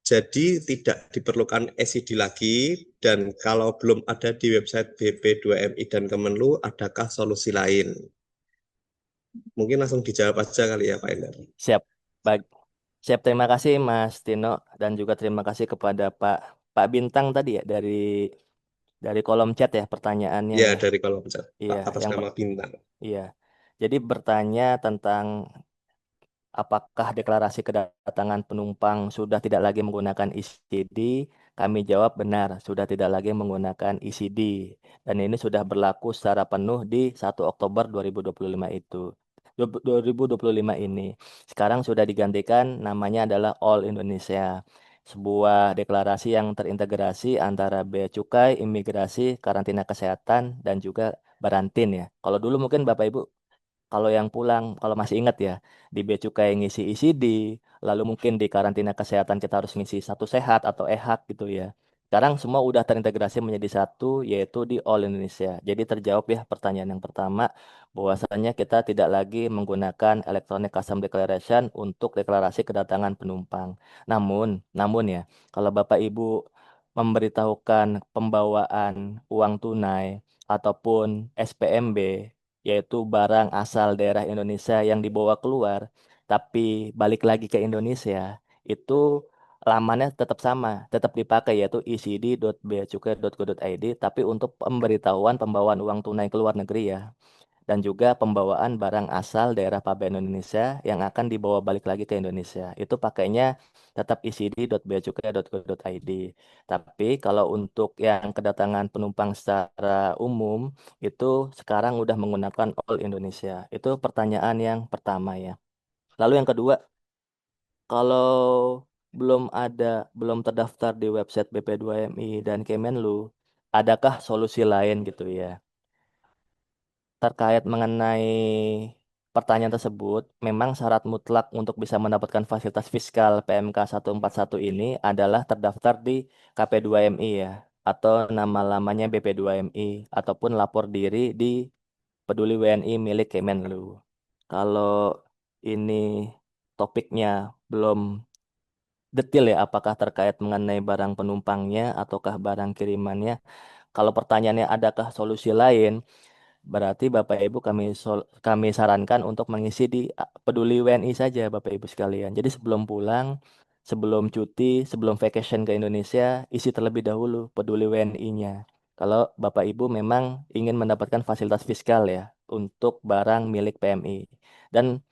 jadi tidak diperlukan SID lagi dan kalau belum ada di website BP2MI dan Kemenlu, adakah solusi lain? Mungkin langsung dijawab aja kali ya Pak Endar. Siap. Baik. Siap, terima kasih Mas Tino dan juga terima kasih kepada Pak Bintang tadi ya dari kolom chat ya pertanyaannya Ya, ya. dari kolom chat, Iya, Pak, atas yang nama Bintang. iya. Jadi bertanya tentang apakah deklarasi kedatangan penumpang sudah tidak lagi menggunakan ECD? Kami jawab benar, sudah tidak lagi menggunakan ECD. Dan ini sudah berlaku secara penuh di 1 Oktober 2025 itu. 2025 ini. Sekarang sudah digantikan namanya adalah All Indonesia. Sebuah deklarasi yang terintegrasi antara Bea Cukai, Imigrasi, Karantina Kesehatan, dan juga Barantin ya. Kalau dulu mungkin Bapak Ibu kalau yang pulang, kalau masih ingat ya, di Bea Cukai ngisi ECD, lalu mungkin di karantina kesehatan kita harus ngisi satu sehat atau EHAK gitu ya. Sekarang semua udah terintegrasi menjadi satu, yaitu di All Indonesia. Jadi terjawab ya pertanyaan yang pertama, bahwasanya kita tidak lagi menggunakan Electronic Custom Declaration untuk deklarasi kedatangan penumpang. Namun ya, kalau Bapak Ibu memberitahukan pembawaan uang tunai ataupun SPMB, yaitu barang asal daerah Indonesia yang dibawa keluar, tapi balik lagi ke Indonesia, itu lamannya tetap sama, tetap dipakai yaitu ecd.beacukai.go.id, tapi untuk pemberitahuan pembawaan uang tunai ke luar negeri ya, dan juga pembawaan barang asal daerah pabean Indonesia yang akan dibawa balik lagi ke Indonesia. Itu pakainya tetap ecd.beacukai.go.id. Tapi kalau untuk yang kedatangan penumpang secara umum, itu sekarang udah menggunakan All Indonesia. Itu pertanyaan yang pertama ya. Lalu yang kedua, kalau belum terdaftar di website BP2MI dan Kemenlu, adakah solusi lain gitu ya? Terkait mengenai pertanyaan tersebut, memang syarat mutlak untuk bisa mendapatkan fasilitas fiskal PMK 141 ini adalah terdaftar di KP2MI ya, atau nama-lamanya BP2MI, ataupun lapor diri di Peduli WNI milik Kemenlu. Kalau ini topiknya belum detail ya, apakah terkait mengenai barang penumpangnya ataukah barang kirimannya. Kalau pertanyaannya adakah solusi lain, berarti Bapak Ibu kami sarankan untuk mengisi di Peduli WNI saja Bapak Ibu sekalian. Jadi sebelum pulang, sebelum cuti, sebelum vacation ke Indonesia, isi terlebih dahulu Peduli WNI-nya. Kalau Bapak Ibu memang ingin mendapatkan fasilitas fiskal ya untuk barang milik PMI. Dan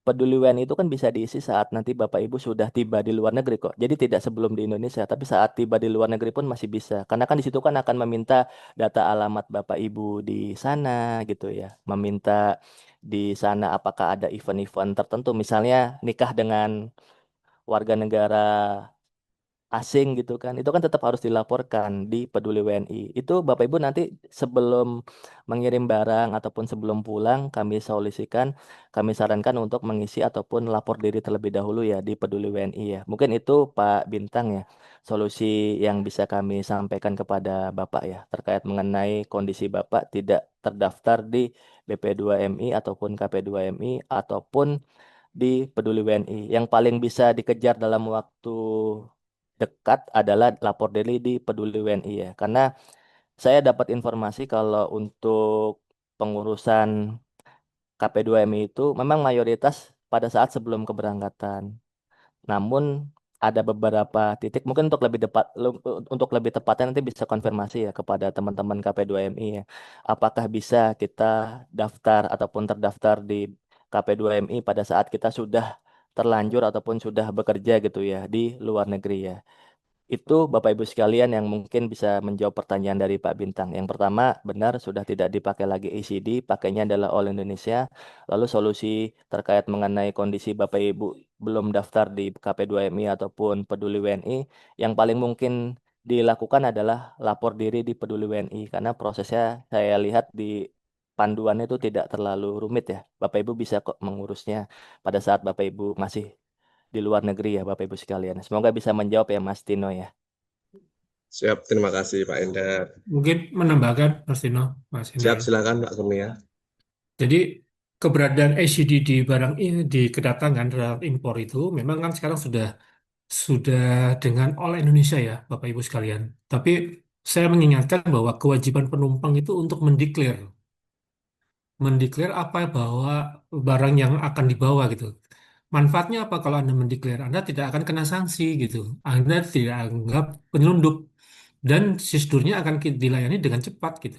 Peduli WNI itu kan bisa diisi saat nanti Bapak Ibu sudah tiba di luar negeri kok. Jadi tidak sebelum di Indonesia, tapi saat tiba di luar negeri pun masih bisa. Karena kan di situ kan akan meminta data alamat Bapak Ibu di sana gitu ya. Meminta di sana apakah ada event-event tertentu, misalnya nikah dengan warga negara asing gitu kan, itu kan tetap harus dilaporkan di Peduli WNI. Itu Bapak Ibu nanti sebelum mengirim barang ataupun sebelum pulang kami sarankan untuk mengisi ataupun lapor diri terlebih dahulu ya di Peduli WNI ya. Mungkin itu Pak Bintang ya, solusi yang bisa kami sampaikan kepada Bapak ya terkait mengenai kondisi Bapak tidak terdaftar di BP2MI ataupun KP2MI ataupun di Peduli WNI. Yang paling bisa dikejar dalam waktu dekat adalah lapor diri di Peduli WNI ya. Karena saya dapat informasi kalau untuk pengurusan KP2MI itu memang mayoritas pada saat sebelum keberangkatan. Namun ada beberapa titik mungkin untuk lebih tepatnya nanti bisa konfirmasi ya kepada teman-teman KP2MI ya. Apakah bisa kita daftar ataupun terdaftar di KP2MI pada saat kita sudah terlanjur ataupun sudah bekerja gitu ya di luar negeri ya. Itu Bapak Ibu sekalian yang mungkin bisa menjawab pertanyaan dari Pak Bintang. Yang pertama, benar sudah tidak dipakai lagi ECD, pakainya adalah All Indonesia. Lalu solusi terkait mengenai kondisi Bapak Ibu belum daftar di KP2MI ataupun Peduli WNI, yang paling mungkin dilakukan adalah lapor diri di Peduli WNI karena prosesnya saya lihat di panduannya itu tidak terlalu rumit ya. Bapak Ibu bisa kok mengurusnya pada saat Bapak Ibu masih di luar negeri ya Bapak Ibu sekalian. Semoga bisa menjawab ya Mas Tino ya. Siap, terima kasih Pak Endar. Mungkin menambahkan, Mas Dino, Mas Siap, Hendar. silakan Pak Kurnia. Jadi keberadaan ACD di barang ini di kedatangan terhadap impor itu memang kan sekarang sudah dengan all Indonesia ya, Bapak Ibu sekalian. Tapi saya mengingatkan bahwa kewajiban penumpang itu untuk mendeklar apa bahwa barang yang akan dibawa gitu. Manfaatnya apa kalau Anda mendeklar? Anda tidak akan kena sanksi gitu. Anda tidak anggap penyelundup dan prosedurnya akan dilayani dengan cepat gitu.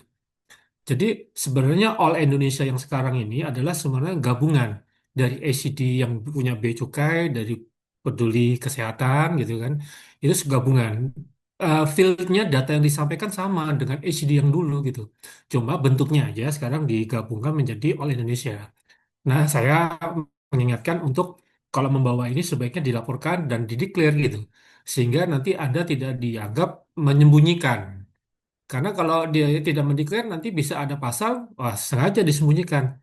Jadi sebenarnya All Indonesia yang sekarang ini adalah sebenarnya gabungan dari ACD yang punya bea cukai, dari Peduli Kesehatan gitu kan. Itu segabungan. Fieldnya data yang disampaikan sama dengan ACD yang dulu gitu. Cuma bentuknya aja sekarang digabungkan menjadi All Indonesia. Nah, saya mengingatkan untuk kalau membawa ini sebaiknya dilaporkan dan dideklar gitu. Sehingga nanti Anda tidak dianggap menyembunyikan. Karena kalau dia tidak mendeklar nanti bisa ada pasal, wah sengaja disembunyikan.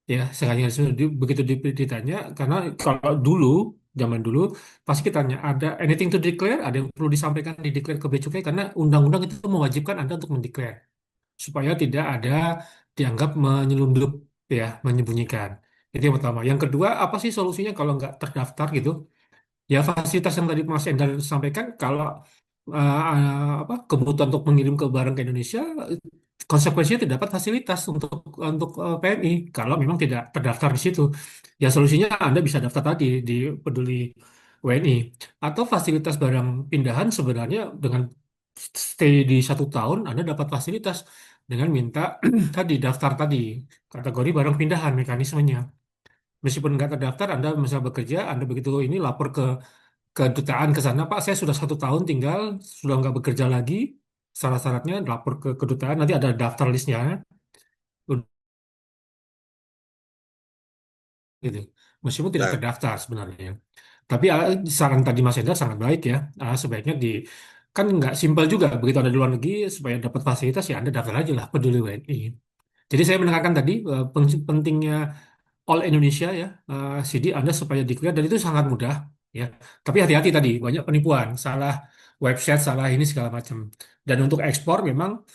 Ya, sengaja begitu ditanya, karena kalau dulu, zaman dulu, pasti kita tanya, ada anything to declare, ada yang perlu disampaikan di declare ke Bea Cukai, karena undang-undang itu mewajibkan Anda untuk mendeklar supaya tidak ada dianggap menyelundup ya menyembunyikan. Itu yang pertama. Yang kedua, apa sih solusinya kalau nggak terdaftar gitu? Ya fasilitas yang tadi Mas Endar sampaikan, kalau apa kebutuhan untuk mengirim ke barang ke Indonesia, konsekuensinya tidak dapat fasilitas untuk PMI kalau memang tidak terdaftar di situ. Ya solusinya Anda bisa daftar tadi di Peduli WNI, atau fasilitas barang pindahan sebenarnya dengan stay di 1 tahun Anda dapat fasilitas dengan minta tadi daftar tadi kategori barang pindahan mekanismenya. Meskipun nggak terdaftar, Anda bisa bekerja, Anda begitu ini lapor ke kedutaan ke sana, Pak, saya sudah 1 tahun tinggal, sudah nggak bekerja lagi, syarat-syaratnya lapor ke kedutaan, nanti ada daftar listnya, gitu. Meskipun tidak Nah, terdaftar sebenarnya. Tapi saran tadi Mas Hendra sangat baik ya. Sebaiknya kan nggak simpel juga begitu ada di luar negeri supaya dapat fasilitas ya Anda daftar aja lah peduli WNI. Jadi saya menekankan tadi pentingnya All Indonesia ya, CD Anda supaya declare dan itu sangat mudah ya. Tapi hati-hati tadi banyak penipuan, salah website, salah ini segala macam. Dan untuk ekspor memang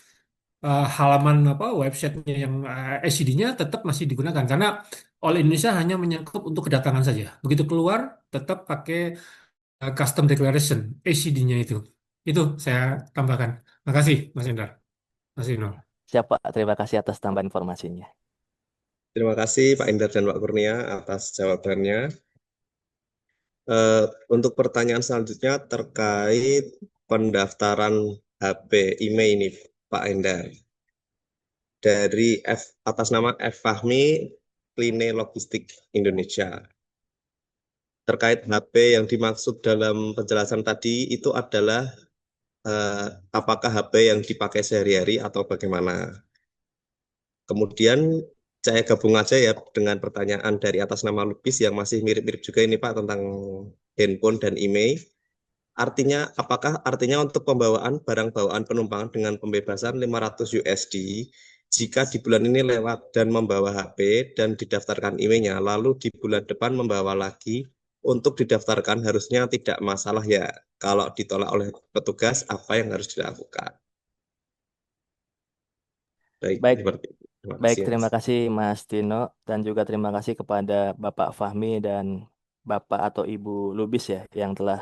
halaman apa websitenya yang SCD-nya tetap masih digunakan karena All Indonesia hanya menyangkut untuk kedatangan saja. Begitu keluar tetap pakai custom declaration ACD-nya itu. Itu saya tambahkan. Makasih Mas Indra, Mas Dino. Siapa? Terima kasih atas tambahan informasinya. terima kasih Pak Indar dan Pak Kurnia atas jawabannya. Untuk pertanyaan selanjutnya terkait pendaftaran HP email ini, Pak Endar. Dari atas nama F. Fahmi, Kline Logistik Indonesia. Terkait HP yang dimaksud dalam penjelasan tadi itu adalah apakah HP yang dipakai sehari-hari atau bagaimana. Kemudian saya gabung aja ya dengan pertanyaan dari atas nama Lubis yang masih mirip-mirip juga ini Pak tentang handphone dan email. Apakah artinya untuk pembawaan barang bawaan penumpang dengan pembebasan 500 USD jika di bulan ini lewat dan membawa HP dan didaftarkan emailnya, lalu di bulan depan membawa lagi untuk didaftarkan harusnya tidak masalah ya. Kalau ditolak oleh petugas, apa yang harus dilakukan? Baik, Baik, seperti itu. Terima baik, kasih, Mas. terima kasih Mas Tino dan juga terima kasih kepada Bapak Fahmi dan Bapak atau Ibu Lubis ya yang telah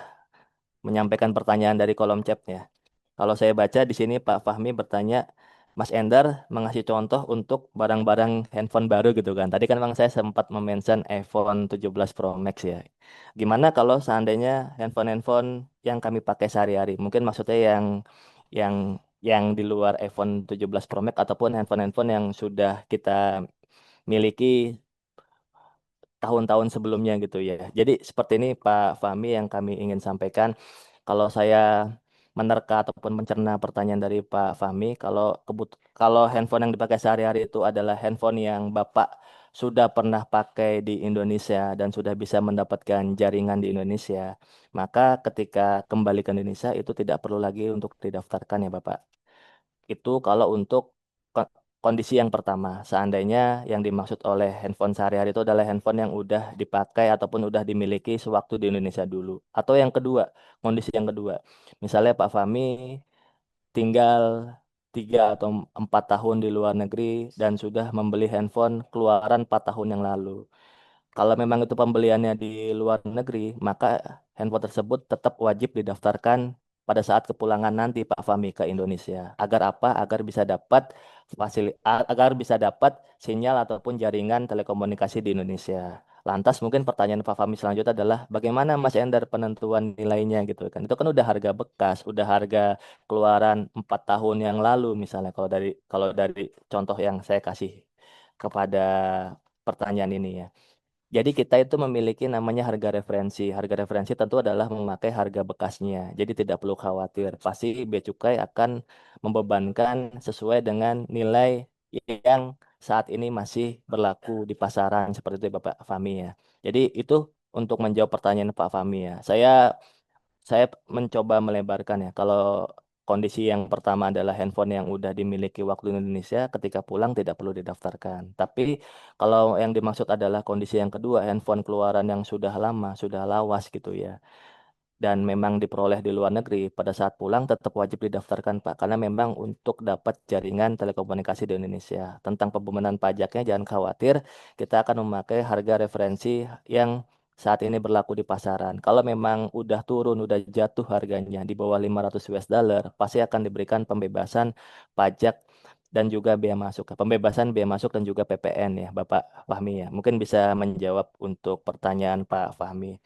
menyampaikan pertanyaan dari kolom chatnya. Kalau saya baca di sini Pak Fahmi bertanya, Mas Endar mengasih contoh untuk barang-barang handphone baru gitu kan. Tadi kan memang saya sempat mention iPhone 17 Pro Max ya. Gimana kalau seandainya handphone-handphone yang kami pakai sehari-hari? Mungkin maksudnya yang yang di luar iPhone 17 Pro Max ataupun handphone-handphone yang sudah kita miliki tahun-tahun sebelumnya gitu ya. Jadi seperti ini Pak Fahmi yang kami ingin sampaikan. Kalau saya menerka ataupun mencerna pertanyaan dari Pak Fahmi, kalau handphone yang dipakai sehari-hari itu adalah handphone yang Bapak sudah pernah pakai di Indonesia dan sudah bisa mendapatkan jaringan di Indonesia, maka ketika kembali ke Indonesia itu tidak perlu lagi untuk didaftarkan ya Bapak. Itu kalau untuk kondisi yang pertama, seandainya yang dimaksud oleh handphone sehari-hari itu adalah handphone yang udah dipakai ataupun udah dimiliki sewaktu di Indonesia dulu. Atau yang kedua, kondisi yang kedua, misalnya Pak Fahmi tinggal 3 atau 4 tahun di luar negeri dan sudah membeli handphone keluaran 4 tahun yang lalu. Kalau memang itu pembeliannya di luar negeri, maka handphone tersebut tetap wajib didaftarkan pada saat kepulangan nanti Pak Fahmi ke Indonesia. Agar apa? Agar bisa dapat sinyal ataupun jaringan telekomunikasi di Indonesia. Lantas mungkin pertanyaan Pak Fahmi selanjutnya adalah bagaimana Mas Endar penentuan nilainya gitu kan. Itu kan udah harga bekas, udah harga keluaran 4 tahun yang lalu misalnya kalau dari contoh yang saya kasih kepada pertanyaan ini ya. Jadi kita itu memiliki namanya harga referensi. Harga referensi tentu adalah memakai harga bekasnya. Jadi tidak perlu khawatir. Pasti bea cukai akan membebankan sesuai dengan nilai yang saat ini masih berlaku di pasaran seperti itu ya, Bapak Fahmi ya. Jadi itu untuk menjawab pertanyaan Pak Fahmi ya. Saya mencoba melebarkan ya. Kalau kondisi yang pertama adalah handphone yang udah dimiliki waktu Indonesia, ketika pulang tidak perlu didaftarkan. Tapi kalau yang dimaksud adalah kondisi yang kedua, handphone keluaran yang sudah lama, sudah lawas gitu ya, dan memang diperoleh di luar negeri, pada saat pulang tetap wajib didaftarkan Pak, karena memang untuk dapat jaringan telekomunikasi di Indonesia. Tentang pembebanan pajaknya jangan khawatir, kita akan memakai harga referensi yang saat ini berlaku di pasaran. Kalau memang udah turun, udah jatuh harganya di bawah 500 US dollar, pasti akan diberikan pembebasan pajak dan juga bea masuk. Pembebasan bea masuk dan juga PPN ya, Bapak Fahmi ya. Mungkin bisa menjawab untuk pertanyaan Pak Fahmi.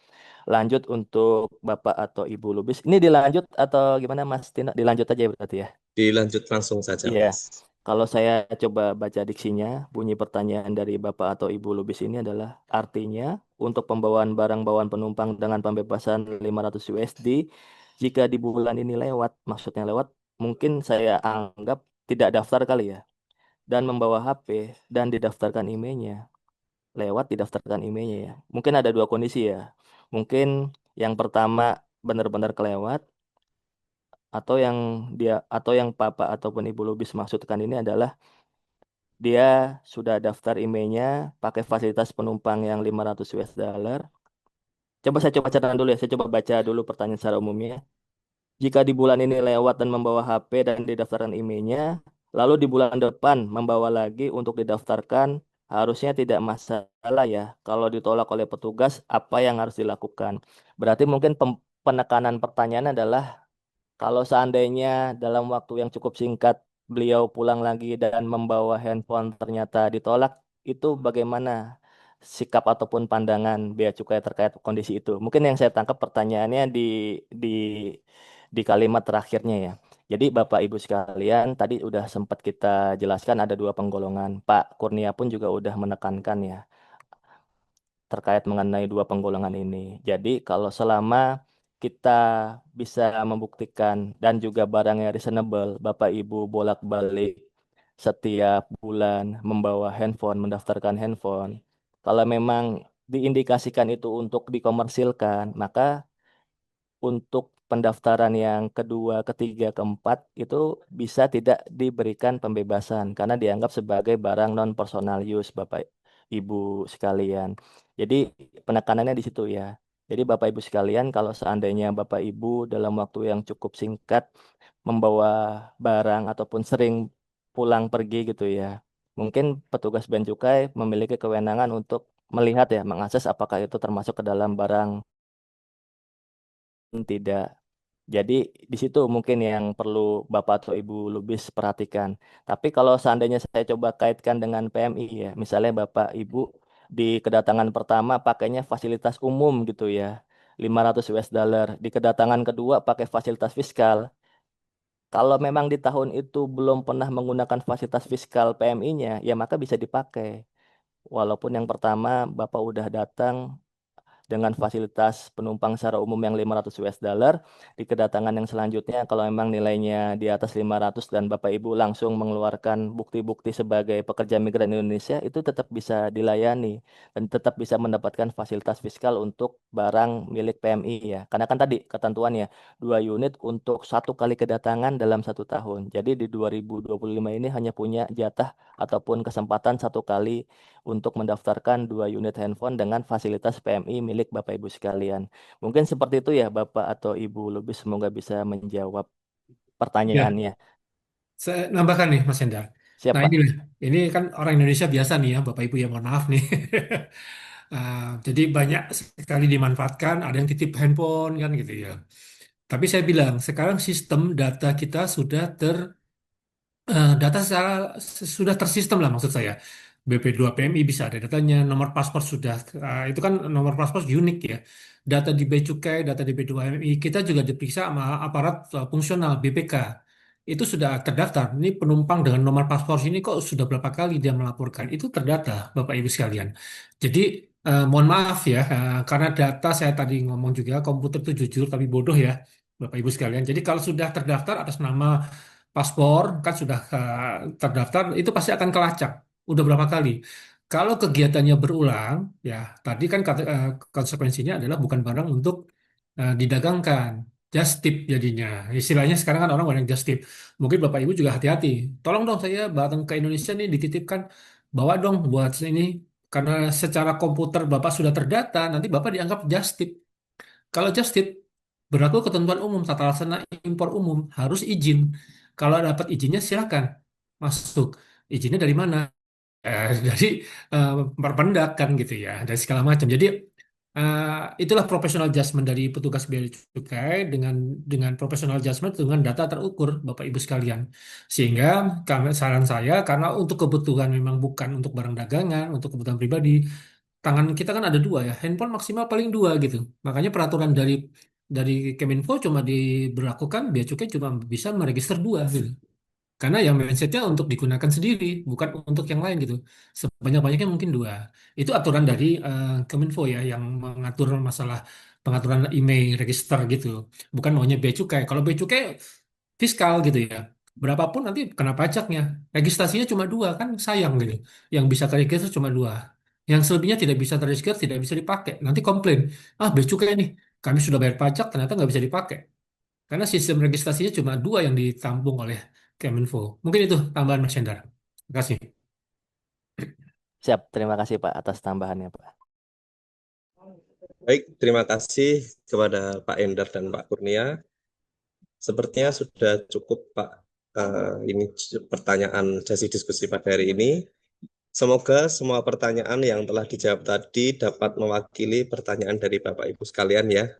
Lanjut untuk Bapak atau Ibu Lubis. Ini dilanjut atau gimana Mas Tino? Dilanjut aja berarti ya. Dilanjut langsung saja, Iya. Mas. Kalau saya coba baca diksinya, bunyi pertanyaan dari Bapak atau Ibu Lubis ini adalah artinya untuk pembawaan barang bawaan penumpang dengan pembebasan 500 USD jika di bulan ini lewat, maksudnya lewat, mungkin saya anggap tidak daftar kali ya, dan membawa HP dan didaftarkan emailnya, lewat didaftarkan emailnya ya. Mungkin ada dua kondisi ya. Mungkin yang pertama benar-benar kelewat, atau yang Papa ataupun Ibu Lubis maksudkan ini adalah dia sudah daftar emailnya pakai fasilitas penumpang yang 500 US dollar. Coba baca dulu ya. Saya coba baca dulu pertanyaan secara umumnya. Jika di bulan ini lewat dan membawa HP dan didaftarkan emailnya, lalu di bulan depan membawa lagi untuk didaftarkan, harusnya tidak masalah ya. Kalau ditolak oleh petugas, apa yang harus dilakukan? Berarti mungkin penekanan pertanyaan adalah kalau seandainya dalam waktu yang cukup singkat beliau pulang lagi dan membawa handphone ternyata ditolak, itu bagaimana sikap ataupun pandangan bea cukai terkait kondisi itu? Mungkin yang saya tangkap pertanyaannya di di kalimat terakhirnya ya. Jadi Bapak Ibu sekalian, tadi udah sempat kita jelaskan ada dua penggolongan. Pak Kurnia pun juga udah menekankan ya terkait mengenai dua penggolongan ini. Jadi kalau selama kita bisa membuktikan dan juga barangnya reasonable, Bapak Ibu bolak-balik setiap bulan membawa handphone, mendaftarkan handphone. Kalau memang diindikasikan itu untuk dikomersilkan, maka untuk pendaftaran yang kedua, ketiga, keempat itu bisa tidak diberikan pembebasan karena dianggap sebagai barang non personal use Bapak Ibu sekalian. Jadi penekanannya di situ ya. Jadi Bapak Ibu sekalian kalau seandainya Bapak Ibu dalam waktu yang cukup singkat membawa barang ataupun sering pulang pergi gitu ya. Mungkin petugas Bea Cukai memiliki kewenangan untuk melihat ya, mengakses apakah itu termasuk ke dalam barang tidak. Jadi di situ mungkin yang perlu Bapak atau Ibu Lubis perhatikan. Tapi kalau seandainya saya coba kaitkan dengan PMI ya, misalnya Bapak Ibu di kedatangan pertama pakainya fasilitas umum gitu ya, 500 US dollar. Di kedatangan kedua pakai fasilitas fiskal. Kalau memang di tahun itu belum pernah menggunakan fasilitas fiskal PMI-nya, ya maka bisa dipakai. Walaupun yang pertama Bapak udah datang dengan fasilitas penumpang secara umum yang 500 US dollar, di kedatangan yang selanjutnya kalau memang nilainya di atas 500 dan Bapak Ibu langsung mengeluarkan bukti-bukti sebagai pekerja migran Indonesia, itu tetap bisa dilayani dan tetap bisa mendapatkan fasilitas fiskal untuk barang milik PMI ya. Karena kan tadi ketentuannya 2 unit untuk 1 kali kedatangan dalam 1 tahun. Jadi di 2025 ini hanya punya jatah ataupun kesempatan 1 kali untuk mendaftarkan 2 unit handphone dengan fasilitas PMI milik Bapak Ibu sekalian. Mungkin seperti itu ya Bapak atau Ibu Lubis, semoga bisa menjawab Ya, pertanyaannya. saya nambahkan nih Mas Hendar. Nah Siapa? ini kan orang Indonesia biasa nih ya, Bapak Ibu ya mohon maaf nih. Jadi banyak sekali dimanfaatkan, ada yang titip handphone kan gitu ya. Tapi saya bilang sekarang sistem data kita sudah data secara sudah tersistem lah maksud saya. BP2 PMI bisa ada datanya, nomor paspor sudah, itu kan nomor paspor unik ya. Data di Bea Cukai, data di B2 MI, kita juga diperiksa sama aparat fungsional BPK. Itu sudah terdaftar. Ini penumpang dengan nomor paspor ini kok sudah berapa kali dia melaporkan. Itu terdata, Bapak Ibu sekalian. Jadi, mohon maaf ya, karena data saya tadi ngomong juga, komputer itu jujur tapi bodoh ya, Bapak Ibu sekalian. Jadi kalau sudah terdaftar atas nama paspor, kan sudah terdaftar, itu pasti akan kelacak. Udah berapa kali? Kalau kegiatannya berulang, ya tadi kan konsekuensinya adalah bukan barang untuk didagangkan. Just tip jadinya. Istilahnya sekarang kan orang banyak just tip. Mungkin Bapak Ibu juga hati-hati. Tolong dong saya datang ke Indonesia nih dititipkan. Bawa dong buat ini. Karena secara komputer Bapak sudah terdata, nanti Bapak dianggap just tip. Kalau just tip, berlaku ketentuan umum, tata laksana impor umum, harus izin. Kalau dapat izinnya silakan masuk. Izinnya dari mana? Dari eh, perpendak kan gitu ya, dari segala macam. Jadi eh, itulah professional judgment dari petugas bea cukai dengan professional judgment dengan data terukur, Bapak Ibu sekalian. Sehingga saran saya, karena untuk kebutuhan memang bukan untuk barang dagangan, untuk kebutuhan pribadi, tangan kita kan ada dua ya, handphone maksimal paling dua gitu. Makanya peraturan dari Kemenfo cuma diberlakukan, bea cukai cuma bisa meregister dua gitu. Karena yang mindsetnya untuk digunakan sendiri, bukan untuk yang lain gitu. Sebanyak-banyaknya mungkin dua. Itu aturan dari Kominfo ya, yang mengatur masalah pengaturan email register gitu. Bukan maunya bea cukai. Kalau bea cukai fiskal gitu ya. Berapapun nanti kena pajaknya. Registrasinya cuma dua, kan sayang gitu. Yang bisa terregister cuma dua. Yang selebihnya tidak bisa terregister, tidak bisa dipakai. Nanti komplain. Ah, bea cukai nih. Kami sudah bayar pajak, ternyata nggak bisa dipakai. Karena sistem registrasinya cuma dua yang ditampung oleh Kemenfo. Mungkin itu tambahan Mas Hendar. Terima kasih. Siap, terima kasih Pak atas tambahannya Pak. Baik, terima kasih kepada Pak Endar dan Pak Kurnia. Sepertinya sudah cukup Pak, ini pertanyaan sesi diskusi pada hari ini. Semoga semua pertanyaan yang telah dijawab tadi dapat mewakili pertanyaan dari Bapak Ibu sekalian ya.